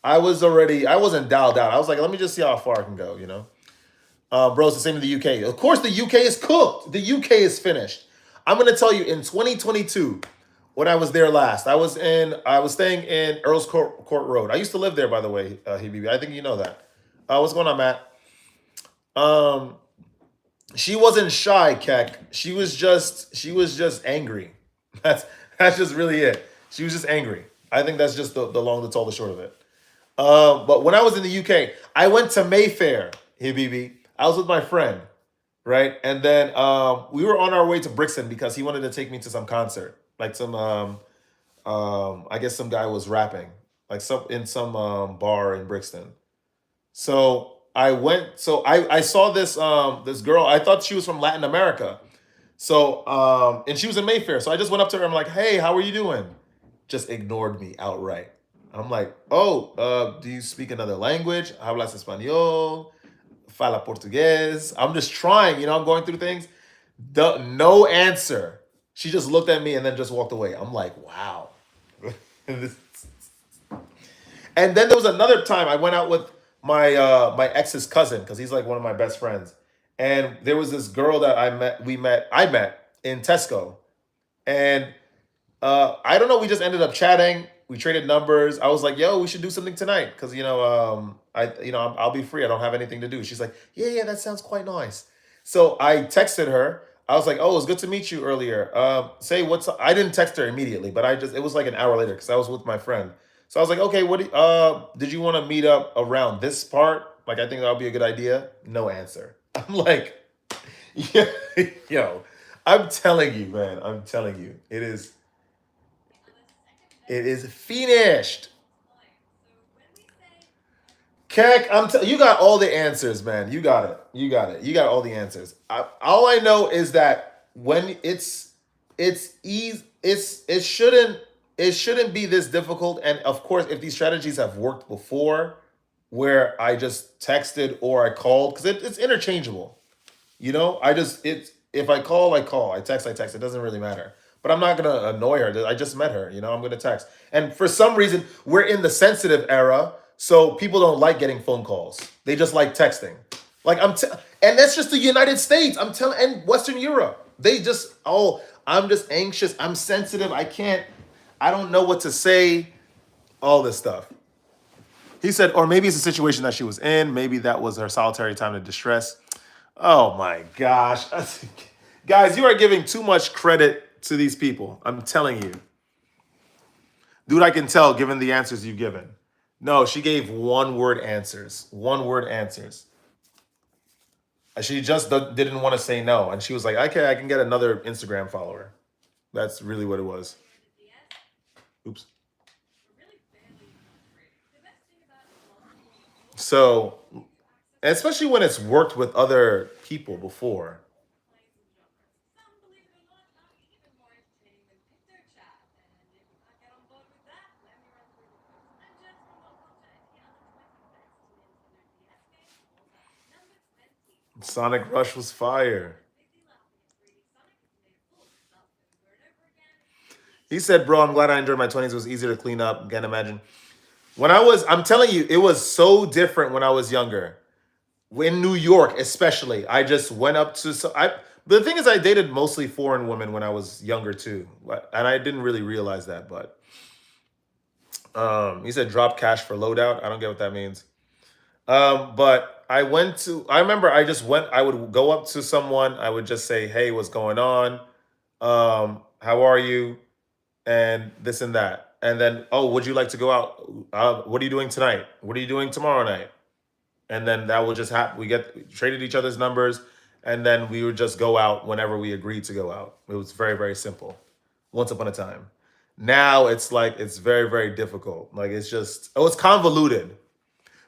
I wasn't dialed out. I was like, let me just see how far I can go, Bro, it's the same in the UK. Of course, the UK is cooked. The UK is finished. I'm going to tell you, in 2022, when I was there last, I was staying in Court Road. I used to live there, by the way, Hibibi. I think you know that. What's going on, Matt? Um, she wasn't shy, Keck. She was just angry. That's that's just really it. She was just angry. I think that's just the long, the tall, the short of it. But when I was in the UK, I went to Mayfair, Hibibi. I was with my friend, right? And then we were on our way to Brixton because he wanted to take me to some concert, like some I guess some guy was rapping, like some bar in Brixton. So I went. So I saw this girl. I thought she was from Latin America. So and she was in Mayfair. So I just went up to her. I'm like, hey, how are you doing? Just ignored me outright. I'm like, oh, do you speak another language? Hablas español? Fala portugués? I'm just trying, I'm going through things. No answer. She just looked at me and then just walked away. I'm like, wow. And then there was another time I went out with my ex's cousin, because he's like one of my best friends. And there was this girl that I met in Tesco. And I don't know. We just ended up chatting. We traded numbers. I was like, "Yo, we should do something tonight," because I'll be free. I don't have anything to do. She's like, "Yeah, yeah, that sounds quite nice." So I texted her. I was like, "Oh, it was good to meet you earlier. Say what's up." I didn't text her immediately, but it was like an hour later because I was with my friend. So I was like, "Okay, did you want to meet up around this part? Like, I think that would be a good idea." No answer. I'm like, Yeah, yo, I'm telling you, man. I'm telling you, it is. It is finished. Keck, you got all the answers, man. You got it. You got it. You got all the answers. All I know is that when it's easy, it shouldn't be this difficult. And of course, if these strategies have worked before, where I just texted or I called, because it's interchangeable. You know, I just it's if I call, I call. I text, I text. It doesn't really matter. But I'm not gonna annoy her. I just met her. You know, I'm gonna text. And for some reason, we're in the sensitive era, so people don't like getting phone calls. They just like texting. Like and that's just the United States. I'm telling, and Western Europe. They just I'm just anxious. I'm sensitive. I can't. I don't know what to say. All this stuff. He said, or maybe it's a situation that she was in. Maybe that was her solitary time of distress. Oh my gosh. Guys, you are giving too much credit to these people. I'm telling you. Dude, I can tell given the answers you've given. No, she gave one word answers. One word answers. She just didn't want to say no. And she was like, okay, I can get another Instagram follower. That's really what it was. Oops. So, especially when it's worked with other people before. Sonic Rush was fire. He said, bro, I'm glad I enjoyed my 20s. It was easier to clean up. Can't imagine. I'm telling you, it was so different when I was younger. In New York, especially, I just went up to, the thing is, I dated mostly foreign women when I was younger too. And I didn't really realize that, but he said drop cash for loadout. I don't get what that means. But I remember I would go up to someone, I would just say, hey, what's going on? How are you? And this and that. And then, oh, would you like to go out? What are you doing tonight? What are you doing tomorrow night? And then that would just happen. Traded each other's numbers, and then we would just go out whenever we agreed to go out. It was very, very simple. Once upon a time. Now it's like it's very, very difficult. Like it's convoluted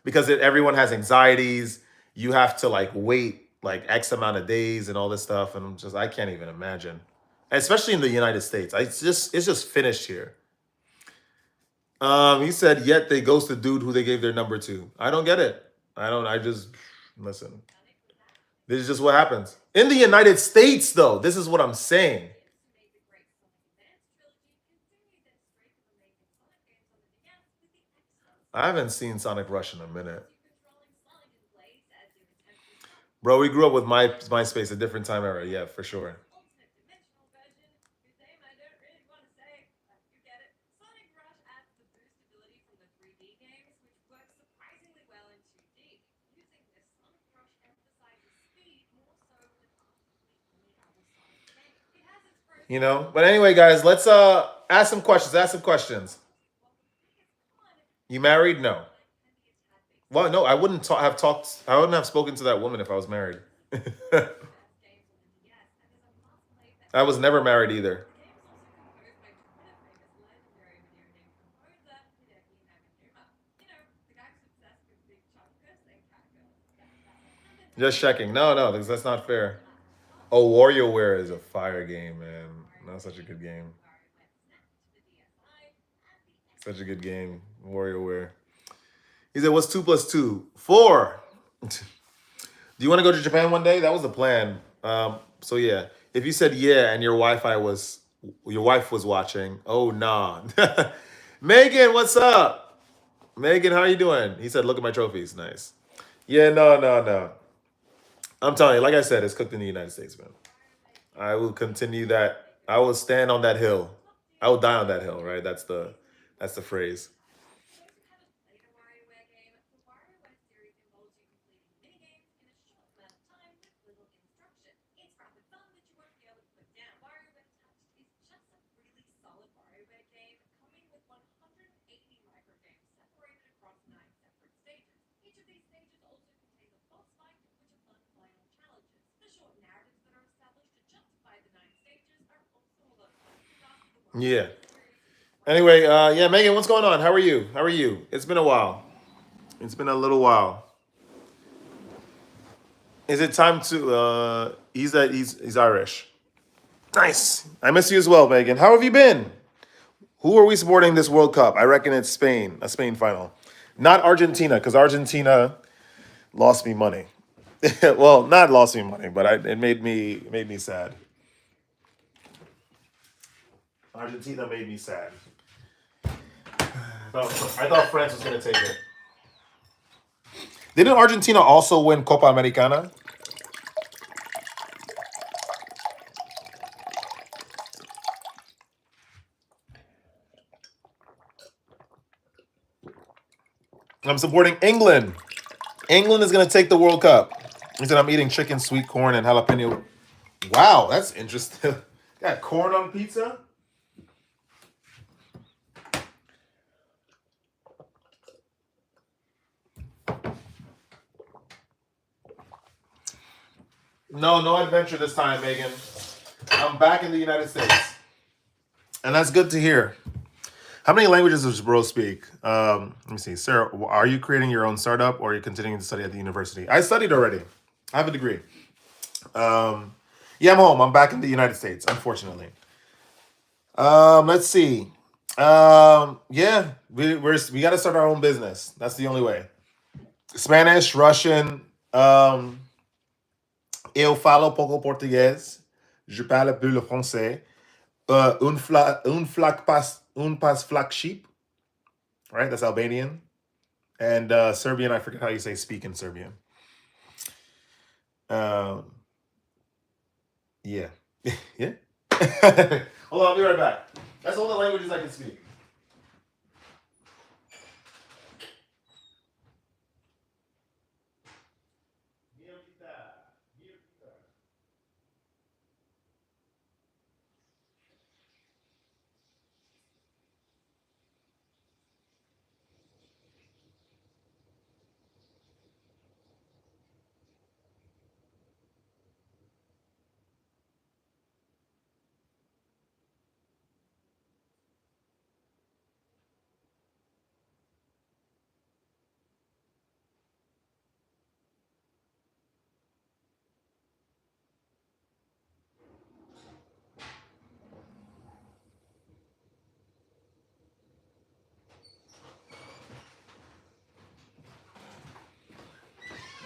because everyone has anxieties. You have to like wait like X amount of days and all this stuff, and I can't even imagine. Especially in the United States, it's just finished here. He said, yet they ghost the dude who they gave their number to. I don't get it. I just listen. This is just what happens. In the United States, though, this is what I'm saying. I haven't seen Sonic Rush in a minute. Bro, we grew up with MySpace, a different time era. Yeah, for sure. You know, but anyway, guys, let's ask some questions. Ask some questions. You married? No. Well, no, I wouldn't have talked. I wouldn't have spoken to that woman if I was married. I was never married either. Just checking. No, no, that's not fair. Oh, WarioWare is a fire game, man. That's such a good game. Such a good game. WarioWare. He said, "What's 2 plus 2? 4." Do you want to go to Japan one day? That was the plan. So yeah, if you said yeah and your wife was watching, oh nah. Megan, what's up? Megan, how are you doing? He said, look at my trophies. Nice. Yeah, no, no, no. I'm telling you, like I said, it's cooked in the United States, man. I will continue that. I will stand on that hill. I will die on that hill, right? That's the phrase. Yeah. Anyway, yeah, Megan, what's going on? How are you? How are you? It's been a while. It's been a little while. Is it time to? He's Irish. Nice. I miss you as well, Megan. How have you been? Who are we supporting this World Cup? I reckon it's Spain, a Spain final. Not Argentina, because Argentina lost me money. Well, not lost me money, but it made me sad. Argentina made me sad. I thought France was gonna take it. Didn't Argentina also win Copa Americana? I'm supporting England. England is gonna take the World Cup. He said I'm eating chicken, sweet corn, and jalapeno. Wow, that's interesting. Got corn on pizza? No, no adventure this time, Megan. I'm back in the United States. And that's good to hear. How many languages does bro speak? Let me see. Sarah, are you creating your own startup or are you continuing to study at the university? I studied already. I have a degree. Yeah, I'm home. I'm back in the United States, unfortunately. Let's see. Yeah, we got to start our own business. That's the only way. Spanish, Russian. Eu falo pouco português. Je parle peu le français. Un pas flak sheep. Right, that's Albanian. And Serbian, I forget how you say speak in Serbian. Yeah. Yeah. Hold on, I'll be right back. That's all the languages I can speak.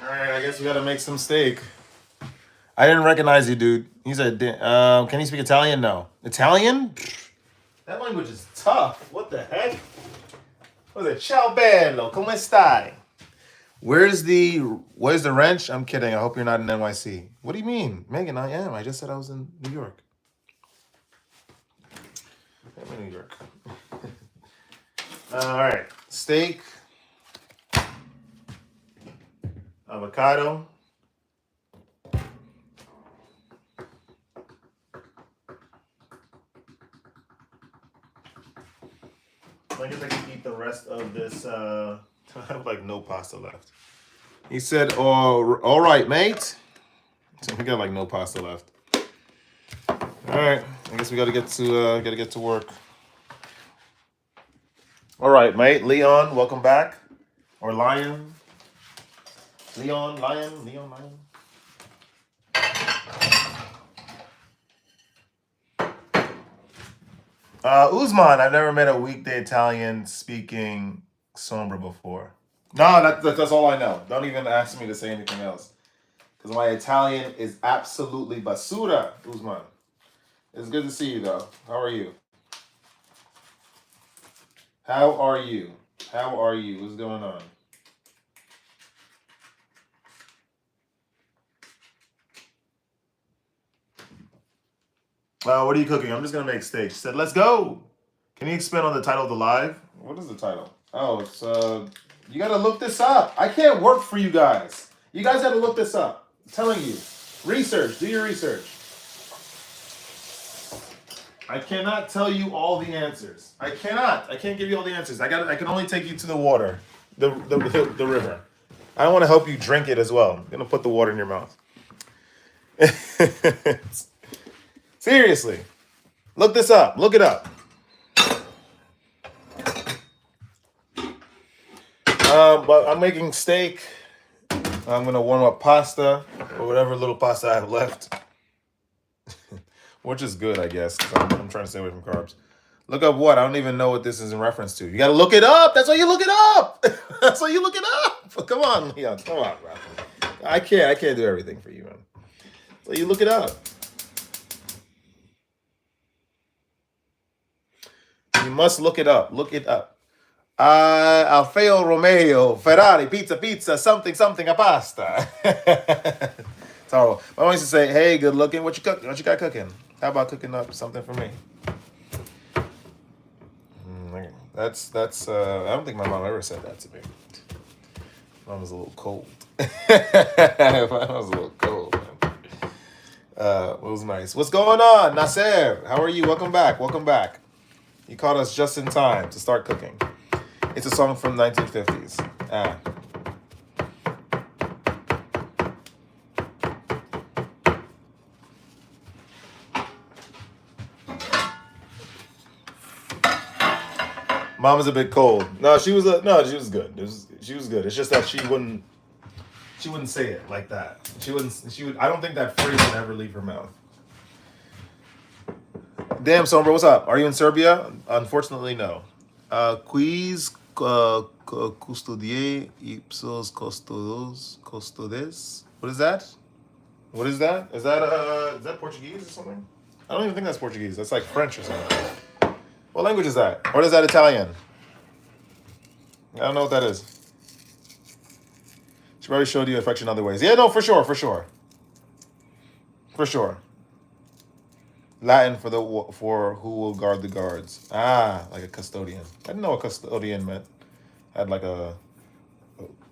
All right, I guess we got to make some steak. I didn't recognize you, dude. He said, can you speak Italian? No. Italian? That language is tough. What the heck? What is it? Ciao bello, come stai? Where's the wrench? I'm kidding. I hope you're not in NYC. What do you mean? Megan, I am. I just said I was in New York. I'm in New York. All right. Steak. Avocado. I guess I can eat the rest of this. I have like no pasta left. He said, "Oh, all right, mate." So we got like no pasta left. All right, I guess we got to get to work. All right, mate. Leon, welcome back. Or Lion. Leon, Lion. Uzman, I've never met a weekday Italian speaking sombra before. No, that's all I know. Don't even ask me to say anything else. Because my Italian is absolutely basura, Uzman. It's good to see you, though. How are you? How are you? How are you? What's going on? What are you cooking? I'm just gonna make steak. She said, "Let's go." Can you expand on the title of the live? What is the title? Oh, it's you gotta look this up. I can't work for you guys. You guys gotta look this up. I'm telling you. Research. Do your research. I cannot tell you all the answers. I cannot. I can't give you all the answers. I can only take you to the water, the river. I want to help you drink it as well. I'm gonna put the water in your mouth. Seriously, look this up. Look it up. But I'm making steak. I'm gonna warm up pasta or whatever little pasta I have left, which is good, I guess. 'Cause I'm trying to stay away from carbs. Look up what? I don't even know what this is in reference to. You gotta look it up. That's why you look it up. That's why you look it up. Come on, Leon. Come on, bro. I can't do everything for you, man. So you look it up. You must look it up. Look it up. Alfeo Romeo, Ferrari, pizza, something, a pasta. It's horrible. My mom used to say, "Hey, good looking. What you cook? What you got cooking? How about cooking up something for me?" That's. I don't think my mom ever said that to me. Mom was a little cold. Mom was a little cold, man. It was nice. What's going on, Nasser? How are you? Welcome back. Welcome back. You caught us just in time to start cooking. It's a song from 1950s. Mom was a bit cold. No, she was good. She was good. It's just that she wouldn't say it like that. She would. I don't think that phrase would ever leave her mouth. Damn, Sombra, what's up? Are you in Serbia? Unfortunately, no. Quiz custodier ipsos custodes. What is that? What is that? Is that Portuguese or something? I don't even think that's Portuguese. That's like French or something. What language is that? Or is that Italian? I don't know what that is. She probably showed you affection other ways. Yeah, no, for sure. Latin for who will guard the guards. Like a custodian. I didn't know what custodian meant. Had like a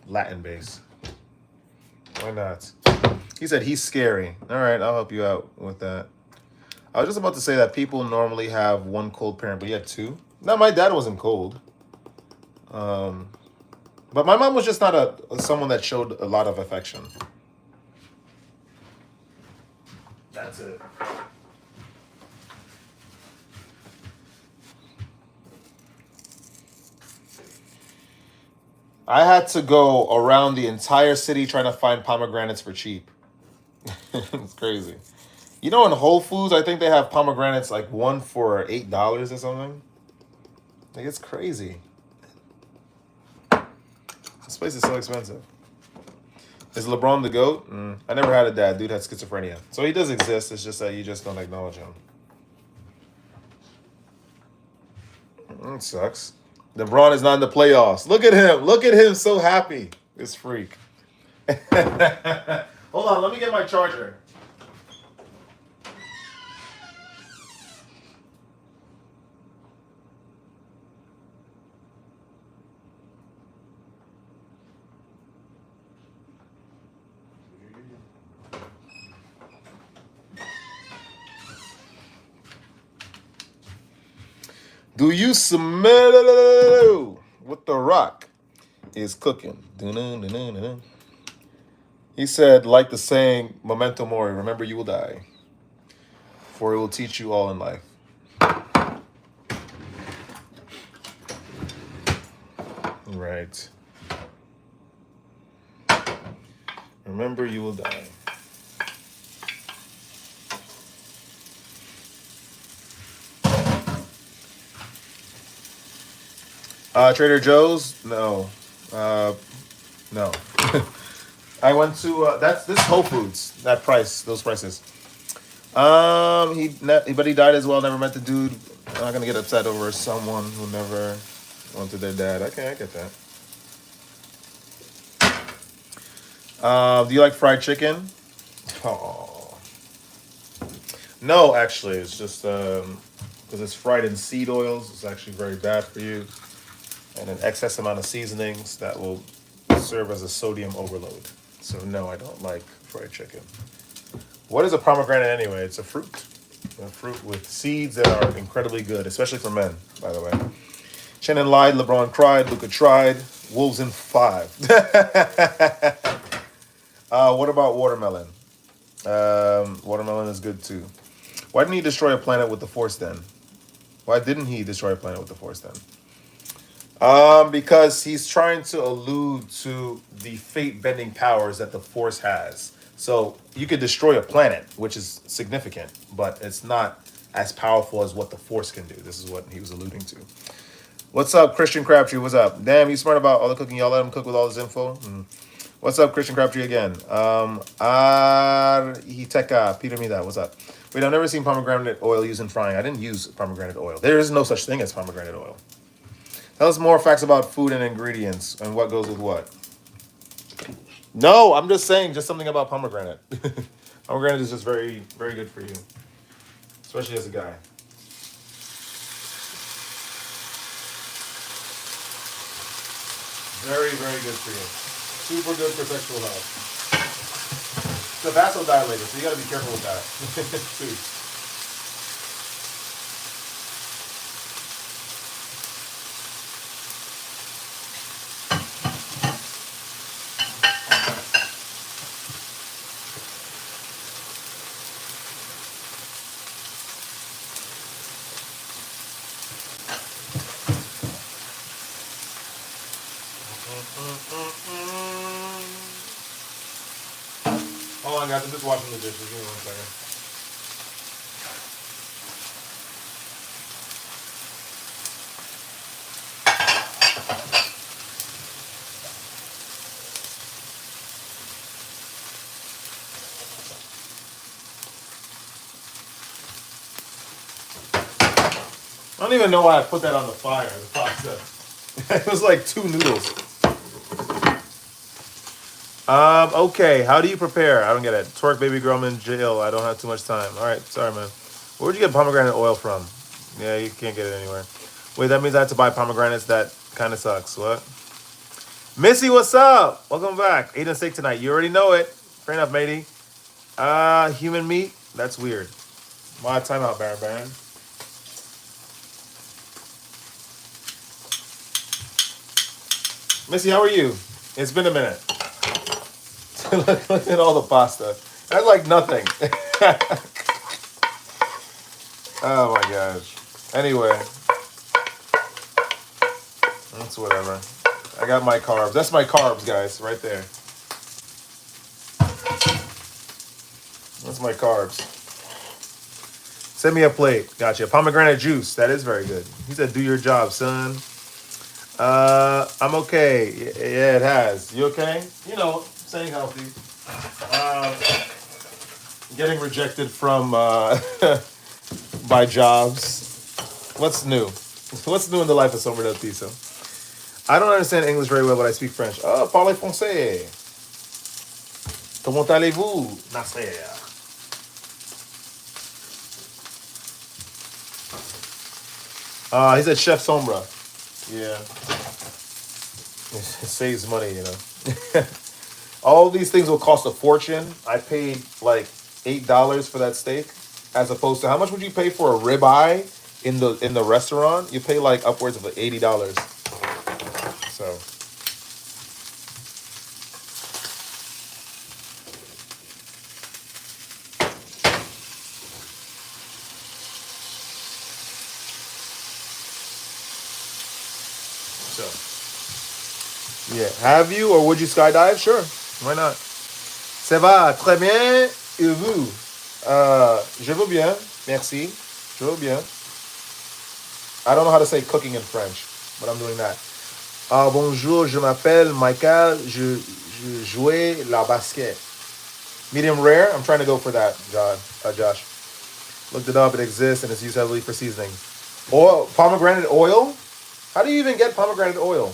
Latin base. Why not? He said he's scary. All right, I'll help you out with that. I was just about to say that people normally have one cold parent, but he had two. No, my dad wasn't cold. But my mom was just not someone that showed a lot of affection. That's it. I had to go around the entire city trying to find pomegranates for cheap. It's crazy. You know, in Whole Foods, I think they have pomegranates like one for $8 or something. Like, it's crazy. This place is so expensive. Is LeBron the GOAT? I never had a dad. Dude had schizophrenia. So he does exist. It's just that you just don't acknowledge him. It sucks. LeBron is not in the playoffs. Look at him. Look at him. So happy. This freak. Hold on. Let me get my charger. Do you smell what the Rock is cooking? He said, like the saying, memento mori, remember you will die, for it will teach you all in life. Right. Remember you will die. Trader Joe's? No. No. I went to this Whole Foods. Those prices. But he died as well. Never met the dude. I'm not gonna get upset over someone who never wanted their dad. Okay, I get that. Do you like fried chicken? Oh. No, actually, it's just because it's fried in seed oils. It's actually very bad for you, and an excess amount of seasonings that will serve as a sodium overload. So no, I don't like fried chicken. What is a pomegranate anyway? It's a fruit with seeds that are incredibly good, especially for men, by the way. Shannon lied, LeBron cried, Luka tried, Wolves in 5. What about watermelon? Watermelon is good too. Why didn't he destroy a planet with the Force then? Why didn't he destroy a planet with the Force then? Because he's trying to allude to the fate bending powers that the Force has. So you could destroy a planet, which is significant, but it's not as powerful as what the Force can do. This is what he was alluding to. What's up, Christian Crabtree? What's up? Damn, you smart about all the cooking. Y'all let him cook with all this info. What's up, Christian Crabtree again? Hiteka, Peter Mida, what's up? Wait, I've never seen pomegranate oil used in frying. I didn't use pomegranate oil. There is no such thing as pomegranate oil. Tell us more facts about food and ingredients and what goes with what. No, I'm just saying just something about pomegranate. Pomegranate is just very, very good for you, especially as a guy. Very, very good for you. Super good for sexual health. It's a vasodilator, so you gotta be careful with that. Too. Hold on, guys. I'm just washing the dishes. Give me 1 second. I don't even know why I put that on the fire. The pasta. It was like 2 noodles. Okay. How do you prepare? I don't get it. Twerk baby girl, I'm in jail. I don't have too much time. All right, sorry, man. Where'd you get pomegranate oil from? Yeah, you can't get it anywhere. Wait, that means I have to buy pomegranates. That kind of sucks. What? Missy, what's up? Welcome back. Eating steak tonight. You already know it. Fair enough, matey. Human meat? That's weird. My timeout, Baron Baron. Missy, how are you? It's been a minute. Look at all the pasta. That's like nothing. Oh my gosh. Anyway. That's whatever. I got my carbs. That's my carbs, guys, right there. That's my carbs. Send me a plate. Gotcha. Pomegranate juice. That is very good. He said, do your job, son. I'm okay. Yeah, it has. You okay? You know, staying healthy. Getting rejected from by jobs. What's new? What's new in the life of Sombra del Piso? I don't understand English very well, but I speak French. Oh, parlez français. Comment allez-vous, Nasser? He said Chef Sombra. Yeah. It saves money, you know. All these things will cost a fortune. I paid like $8 for that steak, as opposed to how much would you pay for a ribeye in the restaurant? You pay like upwards of $80. So yeah. Have you or would you skydive? Sure. Why not? Ça va très bien. Et vous? Je vais bien. Merci. Je vais bien. I don't know how to say cooking in French, but I'm doing that. Bonjour, je m'appelle Michael. Je jouais la basket. Medium rare. I'm trying to go for that, Josh. Looked it up. It exists and it's used heavily for seasoning. Oil, pomegranate oil. How do you even get pomegranate oil?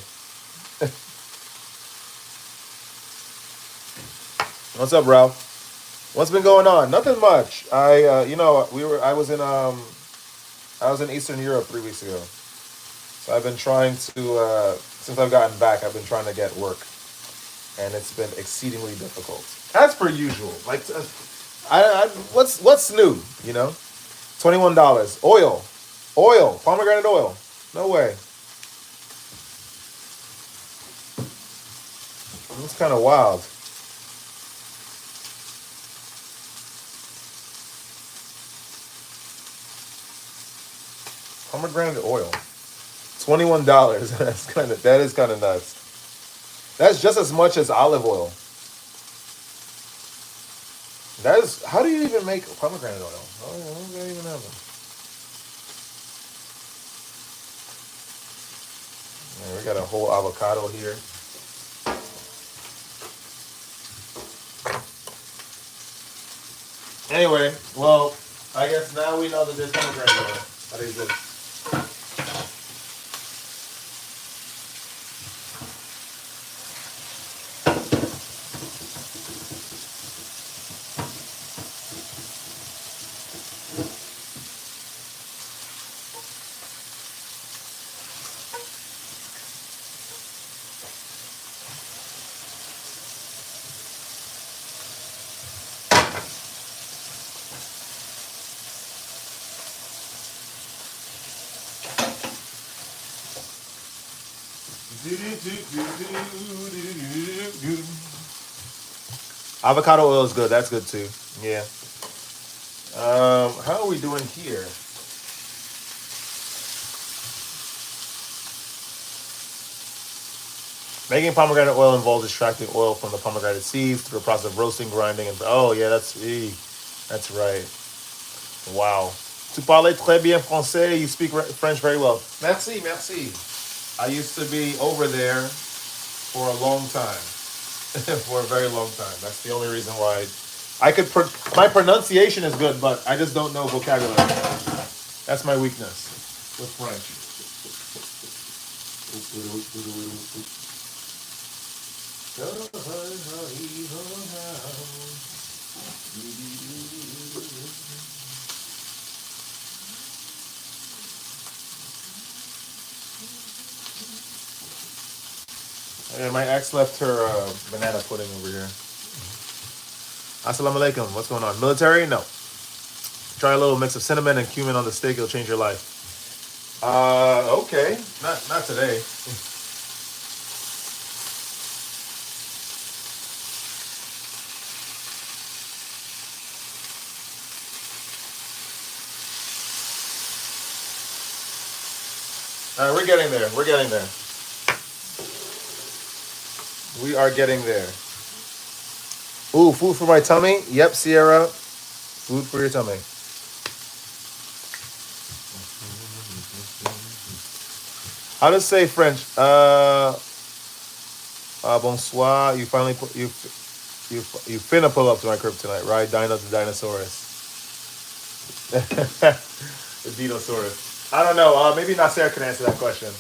What's up, Ralph? What's been going on? Nothing much. I was in Eastern Europe 3 weeks ago. So I've been trying to, since I've gotten back, I've been trying to get work. And it's been exceedingly difficult. As per usual. Like, what's new, you know? $21. Oil. Pomegranate oil. No way. It's kind of wild. Pomegranate oil. $21. That is kind of nuts. That's just as much as olive oil. That is, how do you even make pomegranate oil? How does that even happen? Yeah, we got a whole avocado here. Anyway, well, I guess now we know that there's pomegranate oil. That exists. Avocado oil is good. That's good too. Yeah. How are we doing here? Making pomegranate oil involves extracting oil from the pomegranate seeds through a process of roasting, grinding, and oh yeah, that's right. Wow. Tu parles très bien français. You speak French very well. Merci, merci. I used to be over there for a long time, for a very long time. That's the only reason why I could. My pronunciation is good, but I just don't know vocabulary. That's my weakness with French. And my ex left her banana pudding over here. Assalamu alaikum. What's going on? Military? No. Try a little mix of cinnamon and cumin on the steak. It'll change your life. Okay. Not today. All right, we're getting there. We're getting there. We are getting there. Ooh, food for my tummy? Yep, Sierra. Food for your tummy. How to say French? Bonsoir. You finally put you finna pull up to my crib tonight, right? Dino the Dinosaurus. The Dinosaurus. I don't know. Maybe not Sarah can answer that question.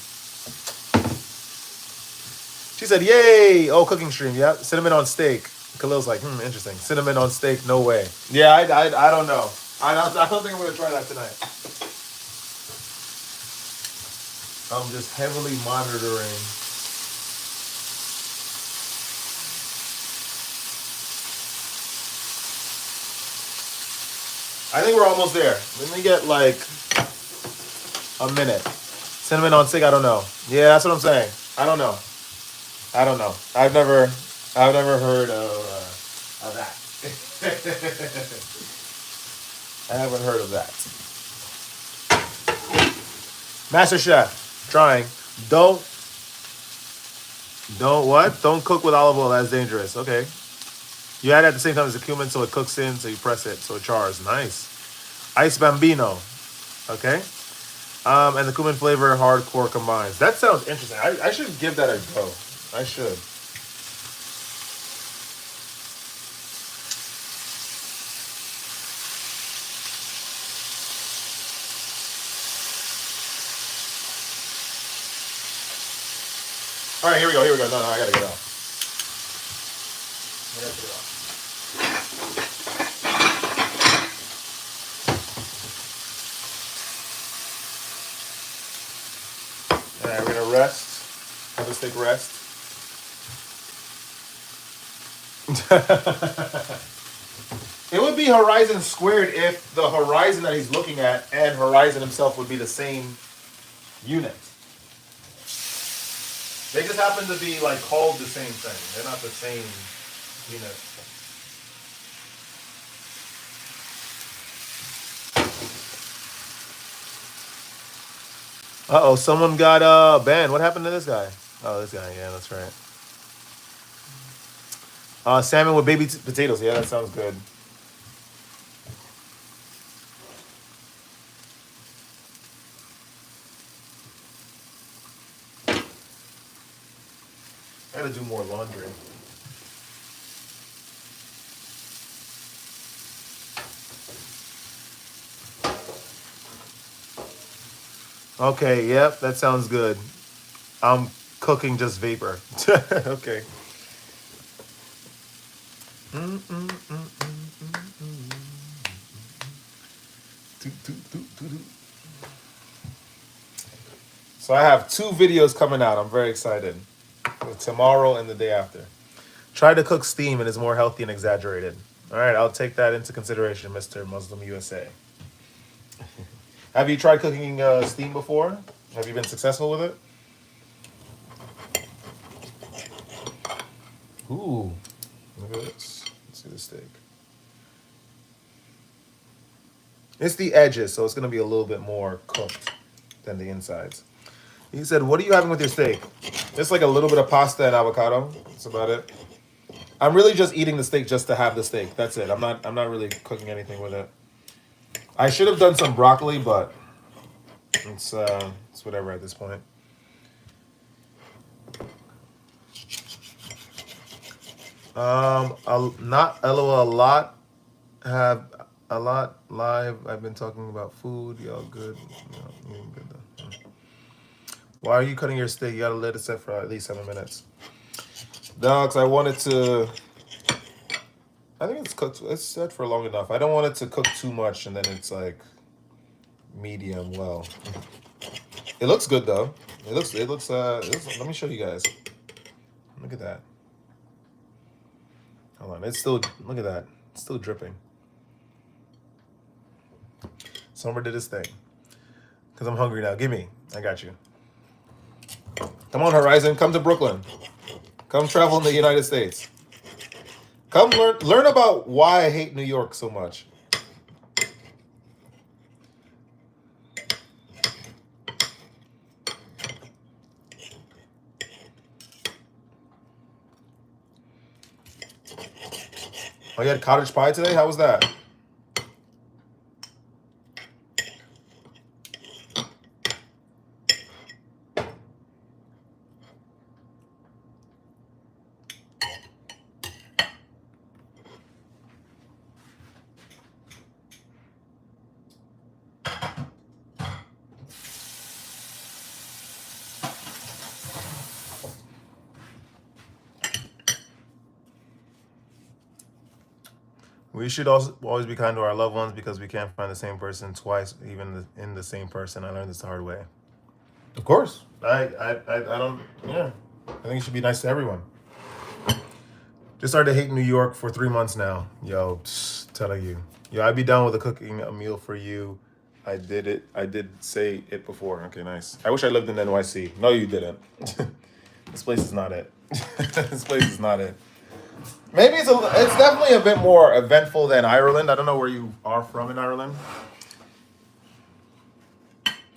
She said, "Yay! Oh, cooking stream. Yeah, cinnamon on steak." Khalil's like, interesting. Cinnamon on steak? No way. Yeah, I don't know. I don't think I'm gonna try that tonight. I'm just heavily monitoring. I think we're almost there. Let me get like a minute. Cinnamon on steak? I don't know. Yeah, that's what I'm saying. I don't know. I've never heard of that. I haven't heard of that. Master Chef, trying. Don't what? Don't cook with olive oil. That's dangerous. Okay. You add it at the same time as the cumin, so it cooks in. So you press it, so it chars. Nice. Ice Bambino. Okay. And the cumin flavor hardcore combines. That sounds interesting. I should give that a go. I should. All right, here we go. No, I gotta get off. I gotta get off. All right, we're gonna rest. Have a steak rest. It would be Horizon squared if the horizon that he's looking at and Horizon himself would be the same unit. They just happen to be like called the same thing. They're not the same unit. Uh-oh, someone got banned. What happened to this guy? Oh, this guy. Yeah, that's right. Salmon with baby potatoes. Yeah, that sounds good. I gotta do more laundry. Okay, yep, that sounds good. I'm cooking just vapor. Okay. So I have 2 videos coming out. I'm very excited. Tomorrow and the day after. Try to cook steam and it's more healthy and exaggerated. All right, I'll take that into consideration, Mr. Muslim USA. Have you tried cooking steam before? Have you been successful with it? Ooh, look at this. Let's see the steak. It's the edges, so it's going to be a little bit more cooked than the insides. He said, "What are you having with your steak?" It's like a little bit of pasta and avocado. That's about it. I'm really just eating the steak just to have the steak. That's it. I'm not really cooking anything with it. I should have done some broccoli, but it's whatever at this point. Not LOL a lot. Have a lot live. I've been talking about food. Y'all good? No, you good though. Why are you cutting your steak? You gotta let it set for at least 7 minutes. Dogs, I wanted to. I think it's cooked. It's set for long enough. I don't want it to cook too much, and then it's like medium well. It looks good though. Let me show you guys. Look at that. Hold on. It's still. Look at that. It's still dripping. Summer did his thing. Cause I'm hungry now. Give me. I got you. Come on, Horizon. Come to Brooklyn. Come travel in the United States. Come learn about why I hate New York so much. Oh, you had cottage pie today? How was that? We should also always be kind to our loved ones because we can't find the same person twice, even in the same person. I learned this the hard way. Of course. I don't, yeah. I think it should be nice to everyone. Just started hating New York for 3 months now. Yo, telling you. Yo, I'd be down with cooking a meal for you. I did it. I did say it before. Okay, nice. I wish I lived in NYC. No, you didn't. This place is not it. This place is not it. Maybe it's definitely a bit more eventful than Ireland. I don't know where you are from in Ireland.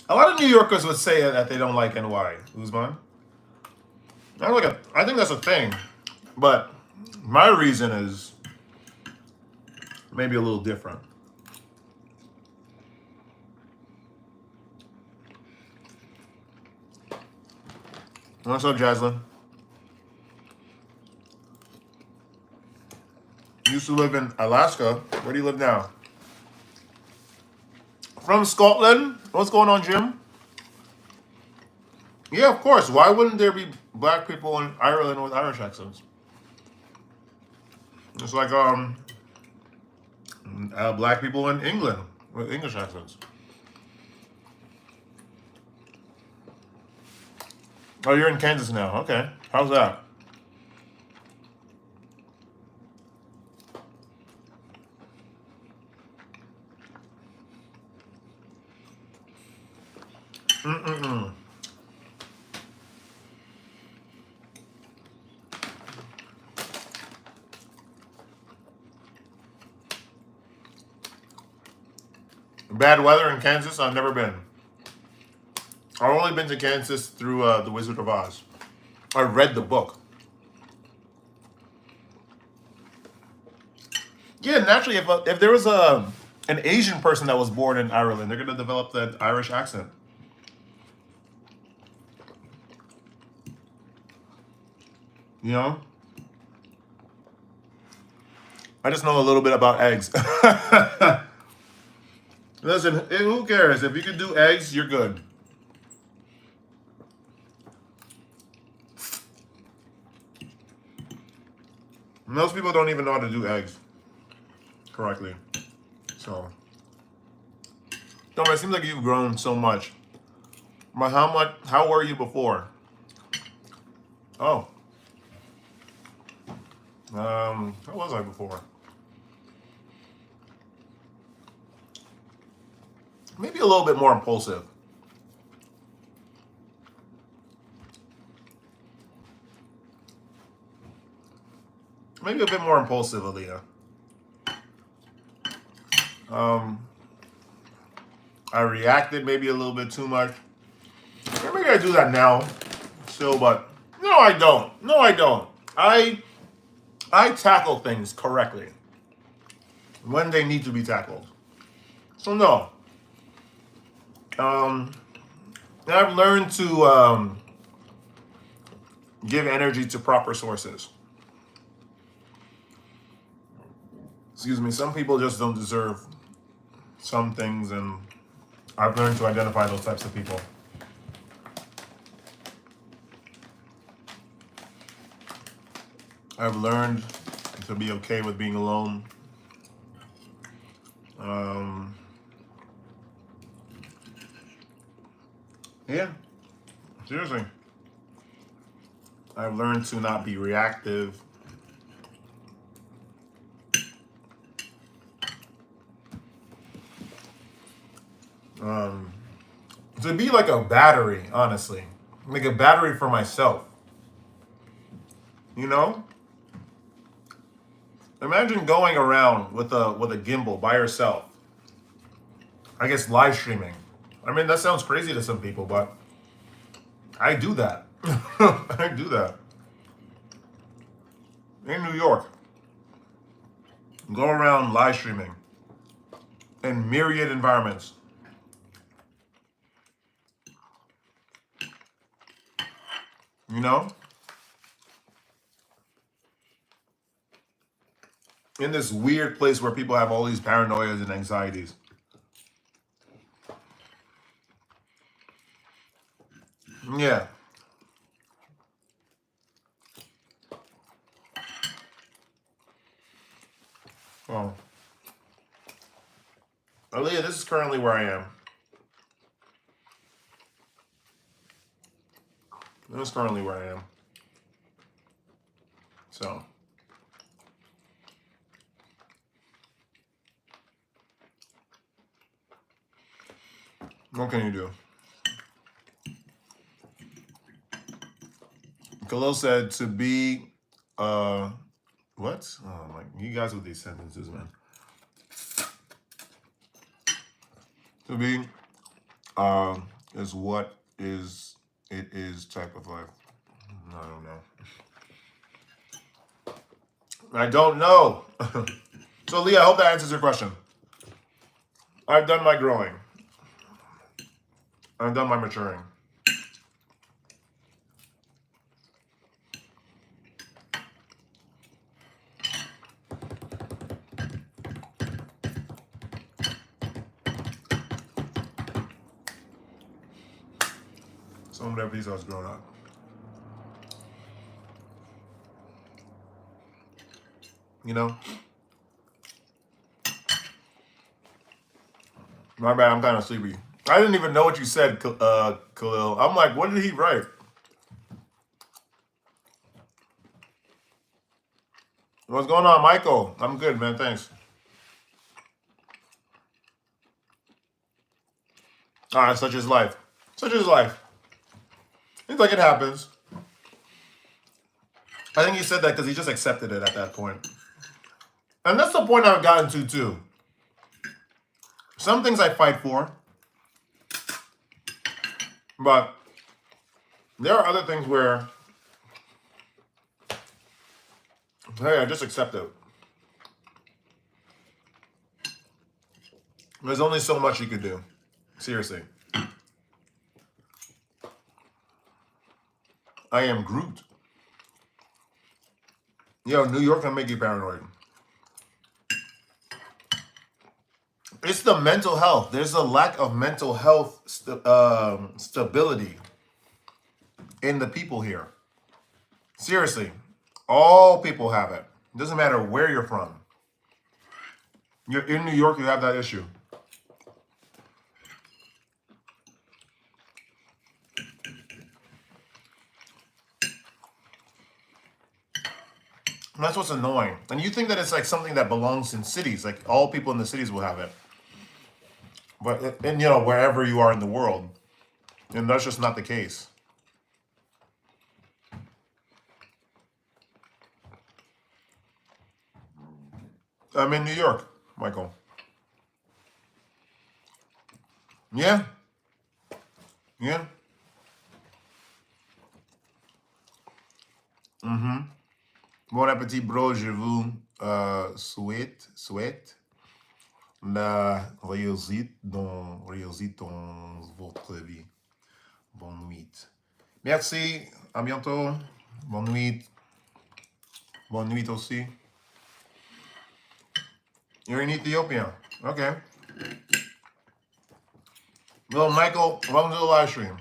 A lot of New Yorkers would say that they don't like NY. Uzman. I think that's a thing, but my reason is maybe a little different. What's up, Jaslyn? You used to live in Alaska. Where do you live now? From Scotland? What's going on, Jim? Yeah, of course. Why wouldn't there be black people in Ireland with Irish accents? It's like black people in England with English accents. Oh, you're in Kansas now. Okay. How's that? Mm-mm-mm. Bad weather in Kansas? I've never been. I've only been to Kansas through The Wizard of Oz. I read the book. Yeah, naturally, if there was an Asian person that was born in Ireland, they're gonna develop that Irish accent. You know, I just know a little bit about eggs. Listen, who cares? If you can do eggs, you're good. Most people don't even know how to do eggs correctly. So, Dom, it seems like you've grown so much. But how were you before? Oh. How was I before? Maybe a little bit more impulsive. Maybe a bit more impulsive, Aaliyah. I reacted maybe a little bit too much. Maybe I do that now, still, but no, I don't. No, I don't. I tackle things correctly when they need to be tackled. So no. I've learned to give energy to proper sources. Excuse me. Some people just don't deserve some things, and I've learned to identify those types of people. I've learned to be okay with being alone. Yeah, seriously. I've learned to not be reactive. To be like a battery, honestly. Like a battery for myself. You know? Imagine going around with a gimbal by yourself. I guess live streaming. I mean, that sounds crazy to some people, but I do that. I do that. In New York. Go around live streaming in myriad environments. You know? In this weird place where people have all these paranoias and anxieties. Yeah. Well, Aaliyah, this is currently where I am. This is currently where I am. So. What can you do? Khalil said to be, what? Oh my, you guys with these sentences, man. To be, is what is, it is type of life. I don't know. I don't know. So, Leah, I hope that answers your question. I've done my growing. I've done my maturing. Some of these I was growing up. You know? My bad, I'm kind of sleepy. I didn't even know what you said, Khalil. I'm like, what did he write? What's going on, Michael? I'm good, man. Thanks. All right, such is life. Such is life. Seems like it happens. I think he said that because he just accepted it at that point. And that's the point I've gotten to, too. Some things I fight for. But there are other things where, hey, I just accept it. There's only so much you could do. Seriously. I am Groot. Yo, New York can make you paranoid. It's the mental health. There's a lack of mental health stability in the people here. Seriously. All people have it. Doesn't matter where you're from. You're in New York, you have that issue. And that's what's annoying. And you think that it's like something that belongs in cities, like all people in the cities will have it. But and you know, wherever you are in the world. And that's just not the case. I'm in New York, Michael. Yeah. Yeah. Bon appétit, bro. Je vous souhaite la réussite dans votre vie. Bonne nuit. Merci. À bientôt. Bonne nuit. Bonne nuit aussi. You're in Ethiopia. Okay. Well, Michael, welcome to the live stream.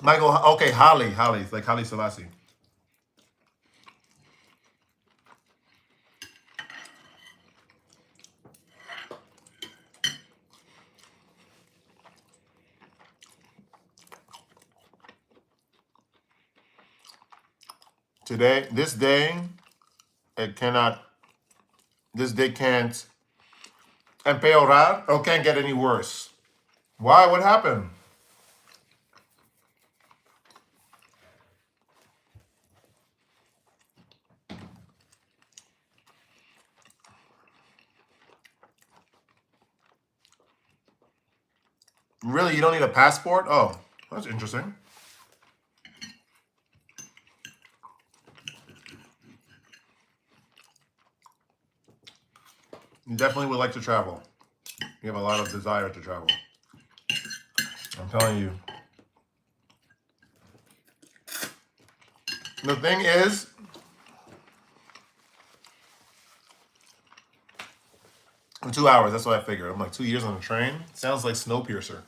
Michael, okay, Holly, it's like Holly Selassie. Today, this day can't empeorar or can't get any worse. Why? What happened? Really, you don't need a passport? Oh, that's interesting. You definitely would like to travel. You have a lot of desire to travel. I'm telling you. The thing is, in 2 hours, that's what I figured. I'm like 2 years on a train. Sounds like Snowpiercer.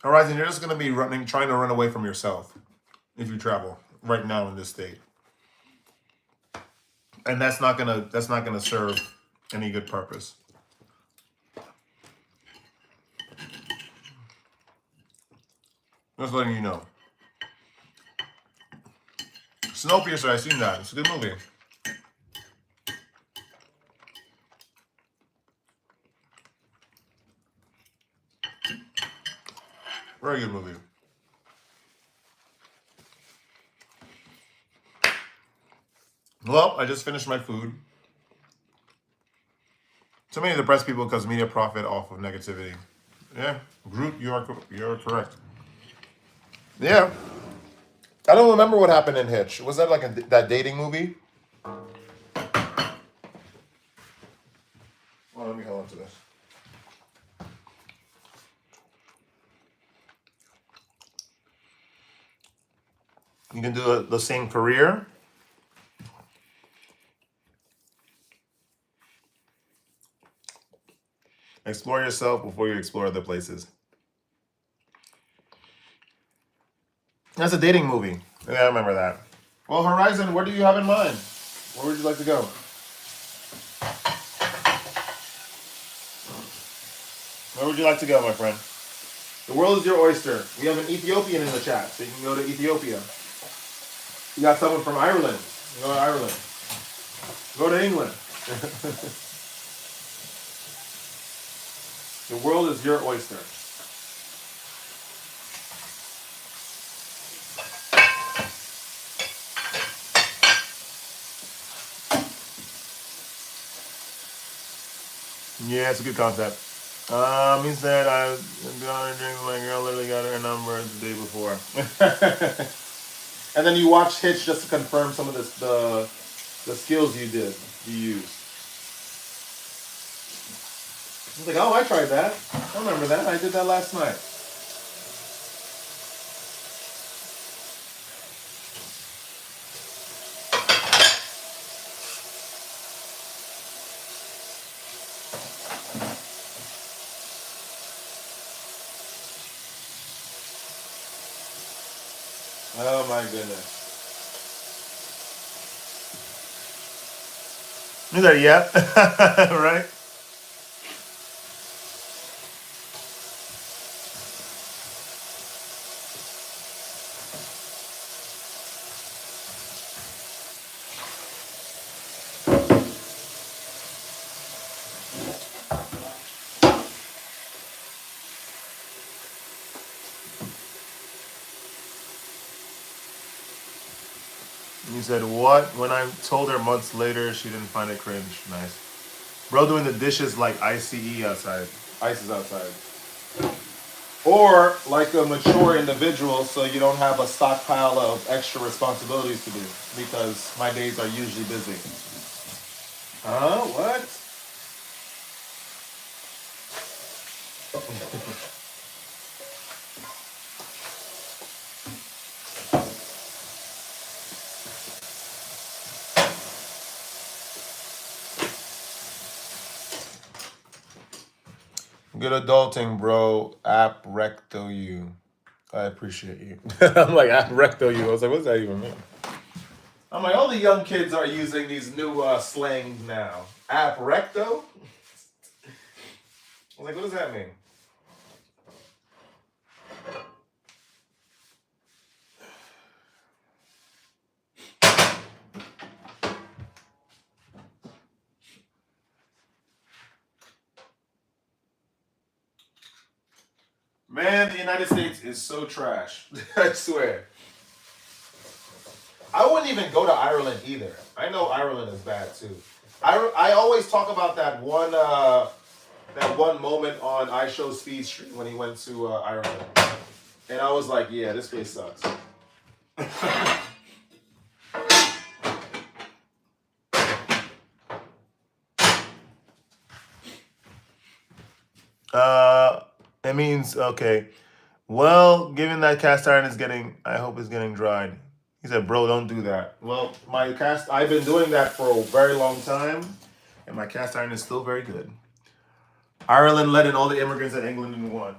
Horizon, you're just gonna be trying to run away from yourself if you travel right now in this state. And that's not gonna serve any good purpose. Just letting you know. Snowpiercer, I've seen that. It's a good movie. Very good movie. Well, I just finished my food. Too many depressed people because media profit off of negativity. Yeah, Groot, you're correct. Yeah, I don't remember what happened in Hitch. Was that like that dating movie? Well, let me hold on to this. You can do the same career. Explore yourself before you explore other places. That's a dating movie. Yeah, I remember that. Well, Horizon, what do you have in mind? Where would you like to go? Where would you like to go, my friend? The world is your oyster. We have an Ethiopian in the chat, so you can go to Ethiopia. You got someone from Ireland. Go to Ireland. Go to England. The world is your oyster. Yeah, it's a good concept. He said I got her drink. My girl literally got her number the day before. And then you watch Hitch just to confirm some of the skills you used. I was like, oh, I tried that. I remember that. I did that last night. Oh my goodness. He's like, yep, right. He said, what? When I told her months later, she didn't find it cringe. Nice. Bro doing the dishes like ICE outside. Ice is outside. Or like a mature individual, so you don't have a stockpile of extra responsibilities to do. Because my days are usually busy. Huh? What? Good adulting, bro. App recto you. I appreciate you. I'm like, app recto you. I was like, what does that even mean? I'm like, all the young kids are using these new slang now. App recto? I was like, what does that mean? Man, the United States is so trash. I swear. I wouldn't even go to Ireland either. I know Ireland is bad too. I always talk about that one moment on I Show Speed Street when he went to Ireland, and I was like, yeah, this place sucks. uh, it means okay. Well, given that cast iron is getting, I hope it's getting dried. He said, bro, don't do that. Well, I've been doing that for a very long time, and my cast iron is still very good. Ireland let in all the immigrants that England didn't want.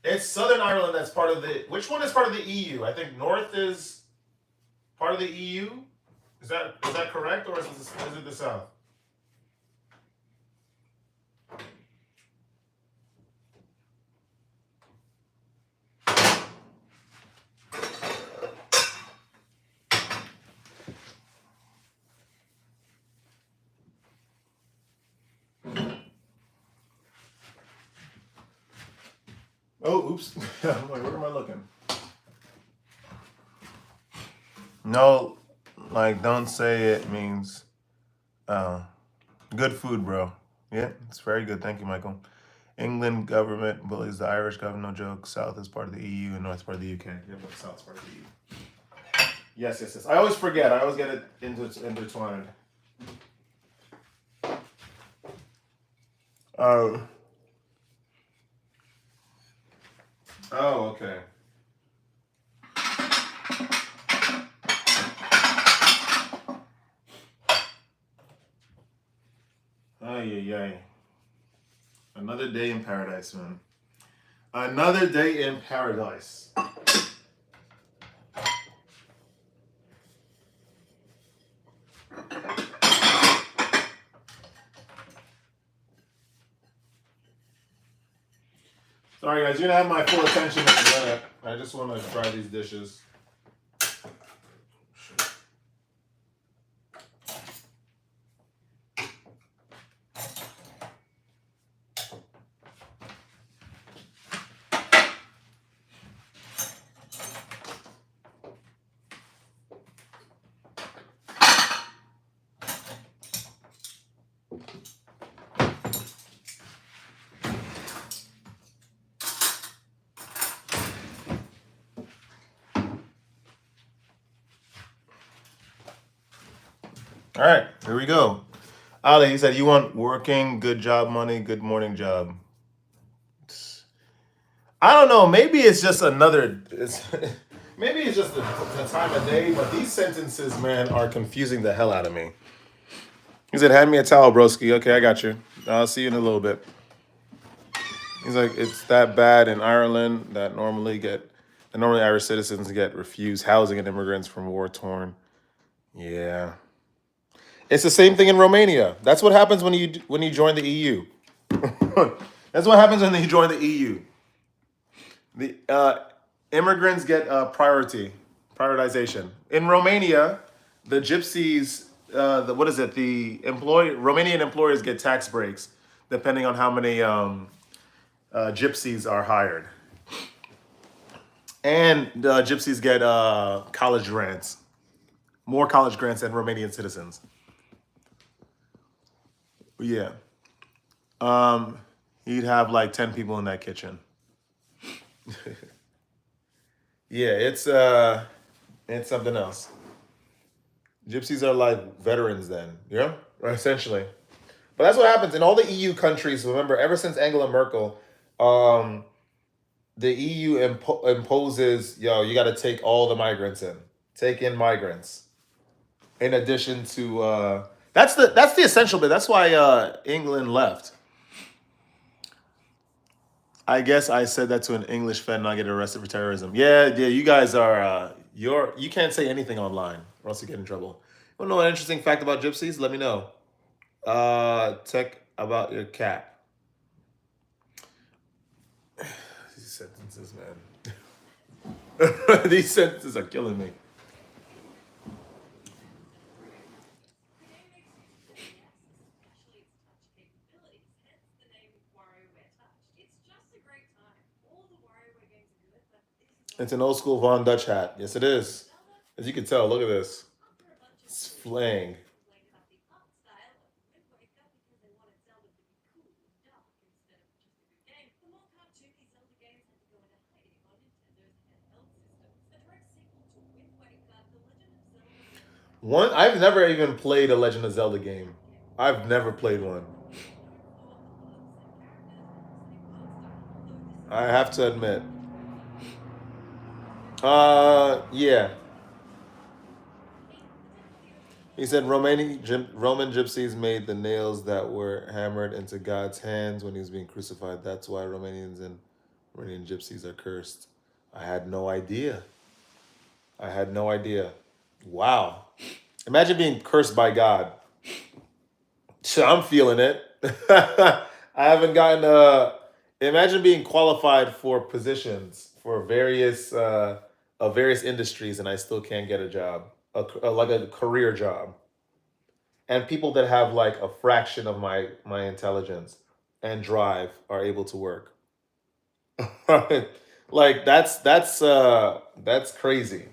It's Southern Ireland that's part of which one is part of the EU? I think North is part of the EU. Is that correct, or is it the South? Oh, oops. I'm like, where am I looking? No, like, don't say it means good food, bro. Yeah, it's very good. Thank you, Michael. England government bullies the Irish government. No joke. South is part of the EU and North is part of the UK. Yeah, but South is part of the EU. Yes, yes, yes. I always forget. I always get it intertwined. Oh. Oh, okay. Ay, ay, ay. Another day in paradise, man. Another day in paradise. Sorry, guys. You're gonna have my full attention in a minute. I just want to dry these dishes. All right, here we go. Ali, he said, "You want working, good job money, good morning job." I don't know. Maybe it's just another. Maybe it's just the time of day. But these sentences, man, are confusing the hell out of me. He said, "Hand me a towel, broski." Okay, I got you. I'll see you in a little bit. He's like, "It's that bad in Ireland that normally Irish citizens get refused housing and immigrants from war torn." Yeah, it's the same thing in Romania. That's what happens when you join the EU. That's what happens when you join the EU. The immigrants get prioritization. In Romania, the gypsies, what is it? The Romanian employers get tax breaks depending on how many gypsies are hired, and the gypsies get college grants, more college grants than Romanian citizens. Yeah, you'd have like 10 people in that kitchen. Yeah, it's something else. Gypsies are like veterans then, yeah, essentially. But that's what happens in all the EU countries. Remember, ever since Angela Merkel, um, the EU imposes, you got to take all the migrants in, take in migrants. In addition to, that's the essential bit. That's why England left. I guess I said that to an English fan, and I get arrested for terrorism. Yeah, yeah, you guys are you can't say anything online, or else you get in trouble. You want to know an interesting fact about gypsies? Let me know. Tech about your cat. These sentences, man. These sentences are killing me. The game makes use of 3D access, especially its touch capabilities, hence the name WarioWare Touch. It's just a great time. All the WarioWare games are good, but this is one It's of an my old school Von Dutch hat. Yes, it is. Zelda. As you can tell, look at this. After a bunch of It's Nintendo flaying. fans complained about the art style of Wind Waker because they wanted Zelda to be cool and dark instead of just a good game, the more cartoony Zelda games had to go into hiding on Nintendo's handheld systems. A direct sequel to Wind Waker, The Legend of Zelda Wind Waker One, was I've released never in even played a Legend of 2016. Zelda The game. art came from I've never Nintendo played Power, one. known for the looks and characters and the same art style, although this is I have to definitely admit. not the first Zelda game. Yeah. Hey, the tech audio He here. said Roman gypsies made the nails that were hammered into God's hands when he was being crucified. That's why Romanians and Romanian gypsies are cursed. I had no idea. I had no idea. Wow. Imagine being cursed by God. I'm feeling it. I haven't gotten imagine being qualified for positions for various of various industries and I still can't get a job. Like a career job. And people that have like a fraction of my intelligence and drive are able to work. Like that's crazy.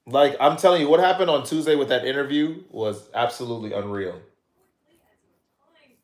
Like I'm telling you, what happened on Tuesday with that interview was absolutely unreal. Quickly as you have time, and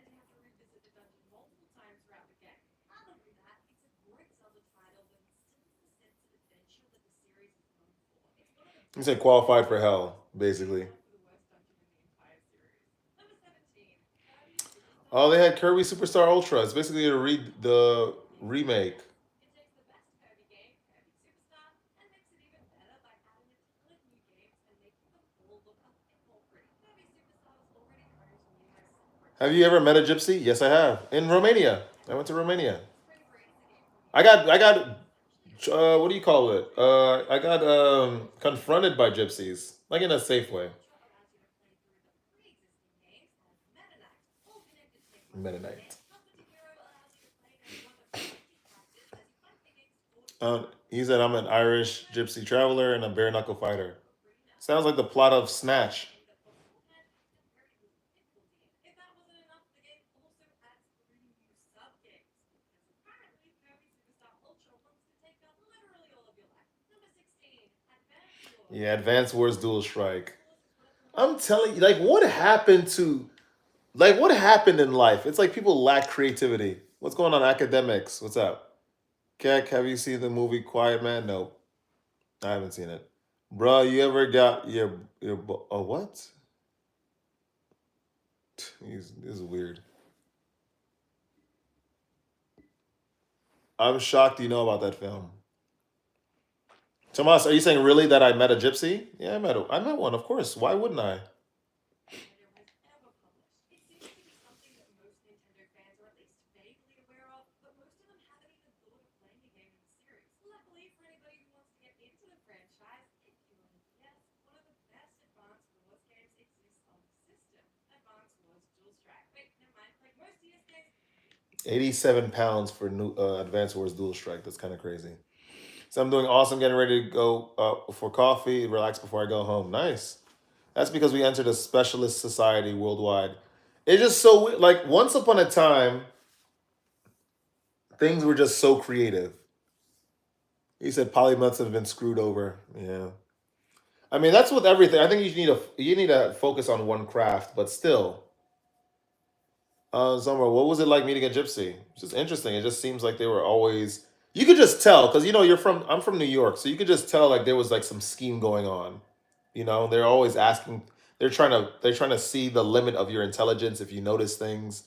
you have to revisit the dungeon multiple times throughout the game. Not only that, it's a great Zelda title that instills the sense of adventure that the series is known for. It's one of the He best said dungeons qualified in for the game, hell, basically. tied for the worst dungeon in the entire series. Number 17, Kirby Superstar Oh, they had Ultra. Kirby Superstar Ultra. It's basically the It's the ultimate remake. game. It takes the best Kirby game, Kirby Superstar, and makes it even better by adding a ton of new games and making them all look a bit more pretty. Kirby Superstar is already home to numerous Have you celebrities, ever met a including gypsy? Yes, I have. In Prince Romania. Harry I and went to Meghan. Romania. Spring Break is a game from I the got UK I got that is essentially a remake what of do you call Kirby, it? but with I Kirby got Superstar Ultra. confronted by gypsies, like in a safe way. Ultra allows you to play through the pre-existing games as Meta Knight, all connected to make one big Mennonite. event. Comedy Hero allows you to play as one of 20 characters as you fight against audience He members. said I'm an Ultra Irish also has gypsy new traveler and a characters bare like knuckle fighter. Sparkle Ocarina, Sounds like the Sparkle plot of Pebble, and a Snatch. game that beforehand had very little difficulty in. If that wasn't enough, the game also adds 3 new sub-games, because apparently Kirby Superstar Ultra wants to take up literally all of your life. Number 16, Advance Wars Yeah, Dual Advanced Wars Strike. Dual Advance Strike. Wars is one of the most I'm telling you, like, popular what happened MMORPGs to what happened in life? It's like people lack creativity. What's going on, academics? What's up? Keck, have you seen the movie Quiet Man? Nope, I haven't seen it. Bro, you ever got oh what? This is weird. I'm shocked you know about that film. Tomas, are you saying really that I met a gypsy? Yeah, I met one, of course. Why wouldn't I? Nintendo has ever published. It seems to be something that most Nintendo fans are at least vaguely aware of, but most of them haven't even thought of playing a game in the series. Luckily, for anybody who wants to get into the franchise, if you're on a DS, one of the best Advance Wars games exists on the system. Advance Wars Dual Strike. Wait, never mind. Like most DS games, 87 pounds for new Advanced Wars Dual Strike. That's kind of crazy. So I'm doing awesome, getting ready to go for coffee, relax before I go home. Nice. That's because we entered a specialist society worldwide. It's just so like once upon a time, things were just so creative. He said polymaths have been screwed over. Yeah. I mean, that's with everything. I think you need to focus on one craft, but still. Summer, what was it like meeting a gypsy? It's just interesting. It just seems like they were always. You could just tell because you're from. I'm from New York, so you could just tell like there was like some scheme going on. They're always asking. They're trying to see the limit of your intelligence if you notice things,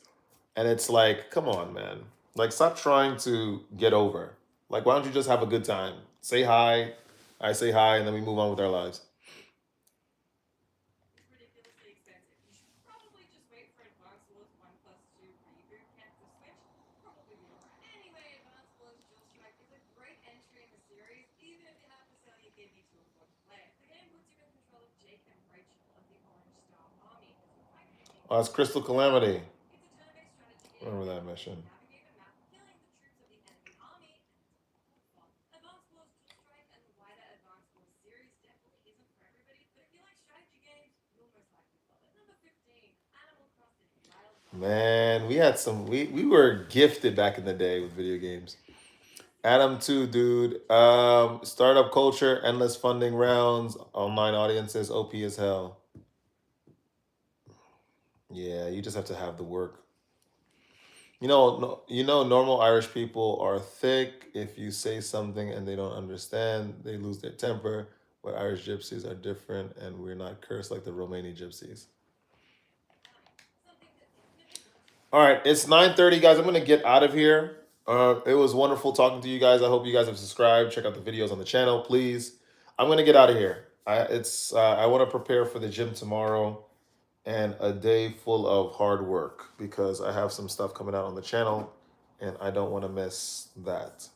and it's like, come on, man. Like, stop trying to get over. Like, why don't you just have a good time? Say hi. I say hi, and then we move on with our lives. it's ridiculously expensive. You should probably just wait for Advance Wars 1 plus 2 reboot kit for Switch. Probably be alright. Anyway, Advance Wars Dual Strike is a great entry in the series, even if you have to sell your kidney to afford to play it. The game puts you in control of Jake and Rachel of the Orange Star Army as you fight the Oh, English it's Crystal Calamity. It's a turn-based strategy I game remember where that you mission. navigate a map, killing the troops of the enemy army, and it's a lot of fun. Advance Wars Dual Strike and the wider Advance Wars series definitely isn't for everybody, but if you like strategy games, you'll most likely love it. Number 15, Animal Crossing Wild Rift. Man, we had some. We were gifted back in the day with video games. Adam too, dude. Startup culture, endless funding rounds, online audiences, OP as hell. Yeah, you just have to have the work. Normal Irish people are thick. If you say something and they don't understand, they lose their temper. But Irish gypsies are different, and we're not cursed like the Romani gypsies. Something that Infinite Launcher. All right, it's 9:30, guys. I'm gonna get out of here. It was wonderful talking to you guys. I hope you guys have subscribed. Check out the videos on the channel, please. I'm gonna get out of here. I want to prepare for the gym tomorrow and a day full of hard work because I have some stuff coming out on the channel, and I don't want to miss that.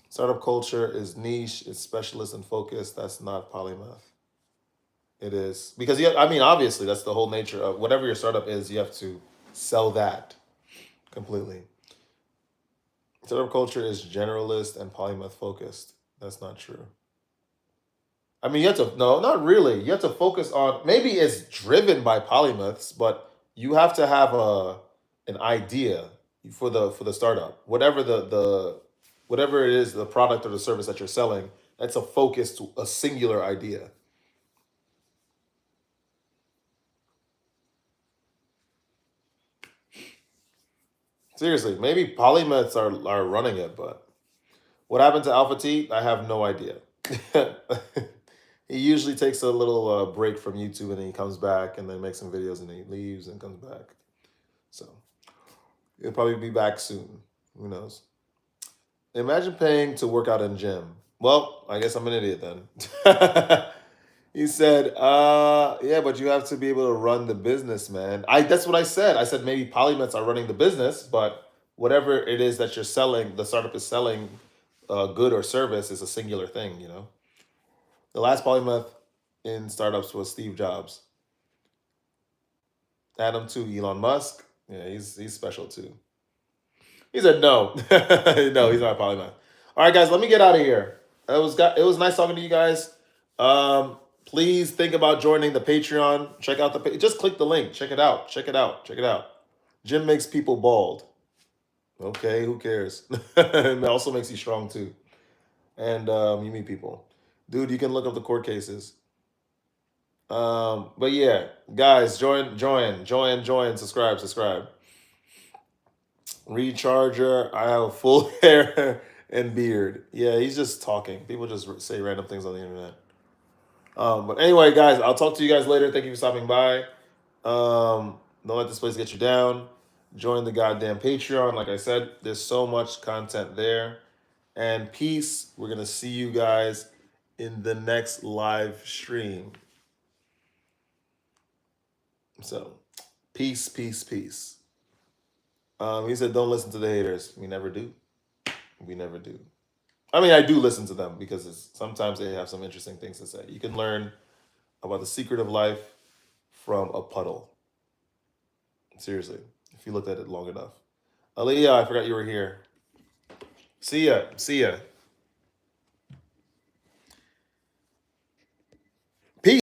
Startup culture is niche. It's specialist and focused. That's not polymath. It is because I mean, obviously, that's the whole nature of whatever your startup is. You have to sell that completely. Startup culture is generalist and polymath focused. That's not true. I mean, you have to no, not really. You have to focus on maybe it's driven by polymaths, but you have to have an idea for the startup. Whatever it is, the product or the service that you're selling, that's a focus to a singular idea. Seriously, maybe polymaths are running it, but what happened to Alpha T? I have no idea. He usually takes a little break from YouTube and then he comes back and then makes some videos and then he leaves and comes back. So he'll probably be back soon. Who knows? Imagine paying to work out in gym. Well, I guess I'm an idiot then. He said, yeah, but you have to be able to run the business, man. That's what I said. I said maybe polymaths are running the business, but whatever it is that you're selling, the startup is selling, good or service is a singular thing. The last polymath in startups was Steve Jobs. Adam too, Elon Musk. Yeah, he's special too. He said no. No, he's not a polymath. All right, guys, let me get out of here. It was nice talking to you guys. Please think about joining the Patreon. Check out just click the link. Check it out. Check it out. Check it out. Gym makes people bald. Okay, who cares? It also makes you strong too. And you meet people. Dude, you can look up the court cases. But yeah, guys, join, subscribe. Recharger, I have full hair and beard. Yeah, he's just talking. People just say random things on the internet. But anyway, guys, I'll talk to you guys later. Thank you for stopping by. Don't let this place get you down. Join the goddamn Patreon. Like I said, there's so much content there. And peace. We're gonna see you guys in the next live stream. So, peace, peace, peace. He said, "Don't listen to the haters." We never do. We never do. I mean, I do listen to them because sometimes they have some interesting things to say. You can learn about the secret of life from a puddle. Seriously, if you looked at it long enough. Aaliyah, I forgot you were here. See ya. See ya.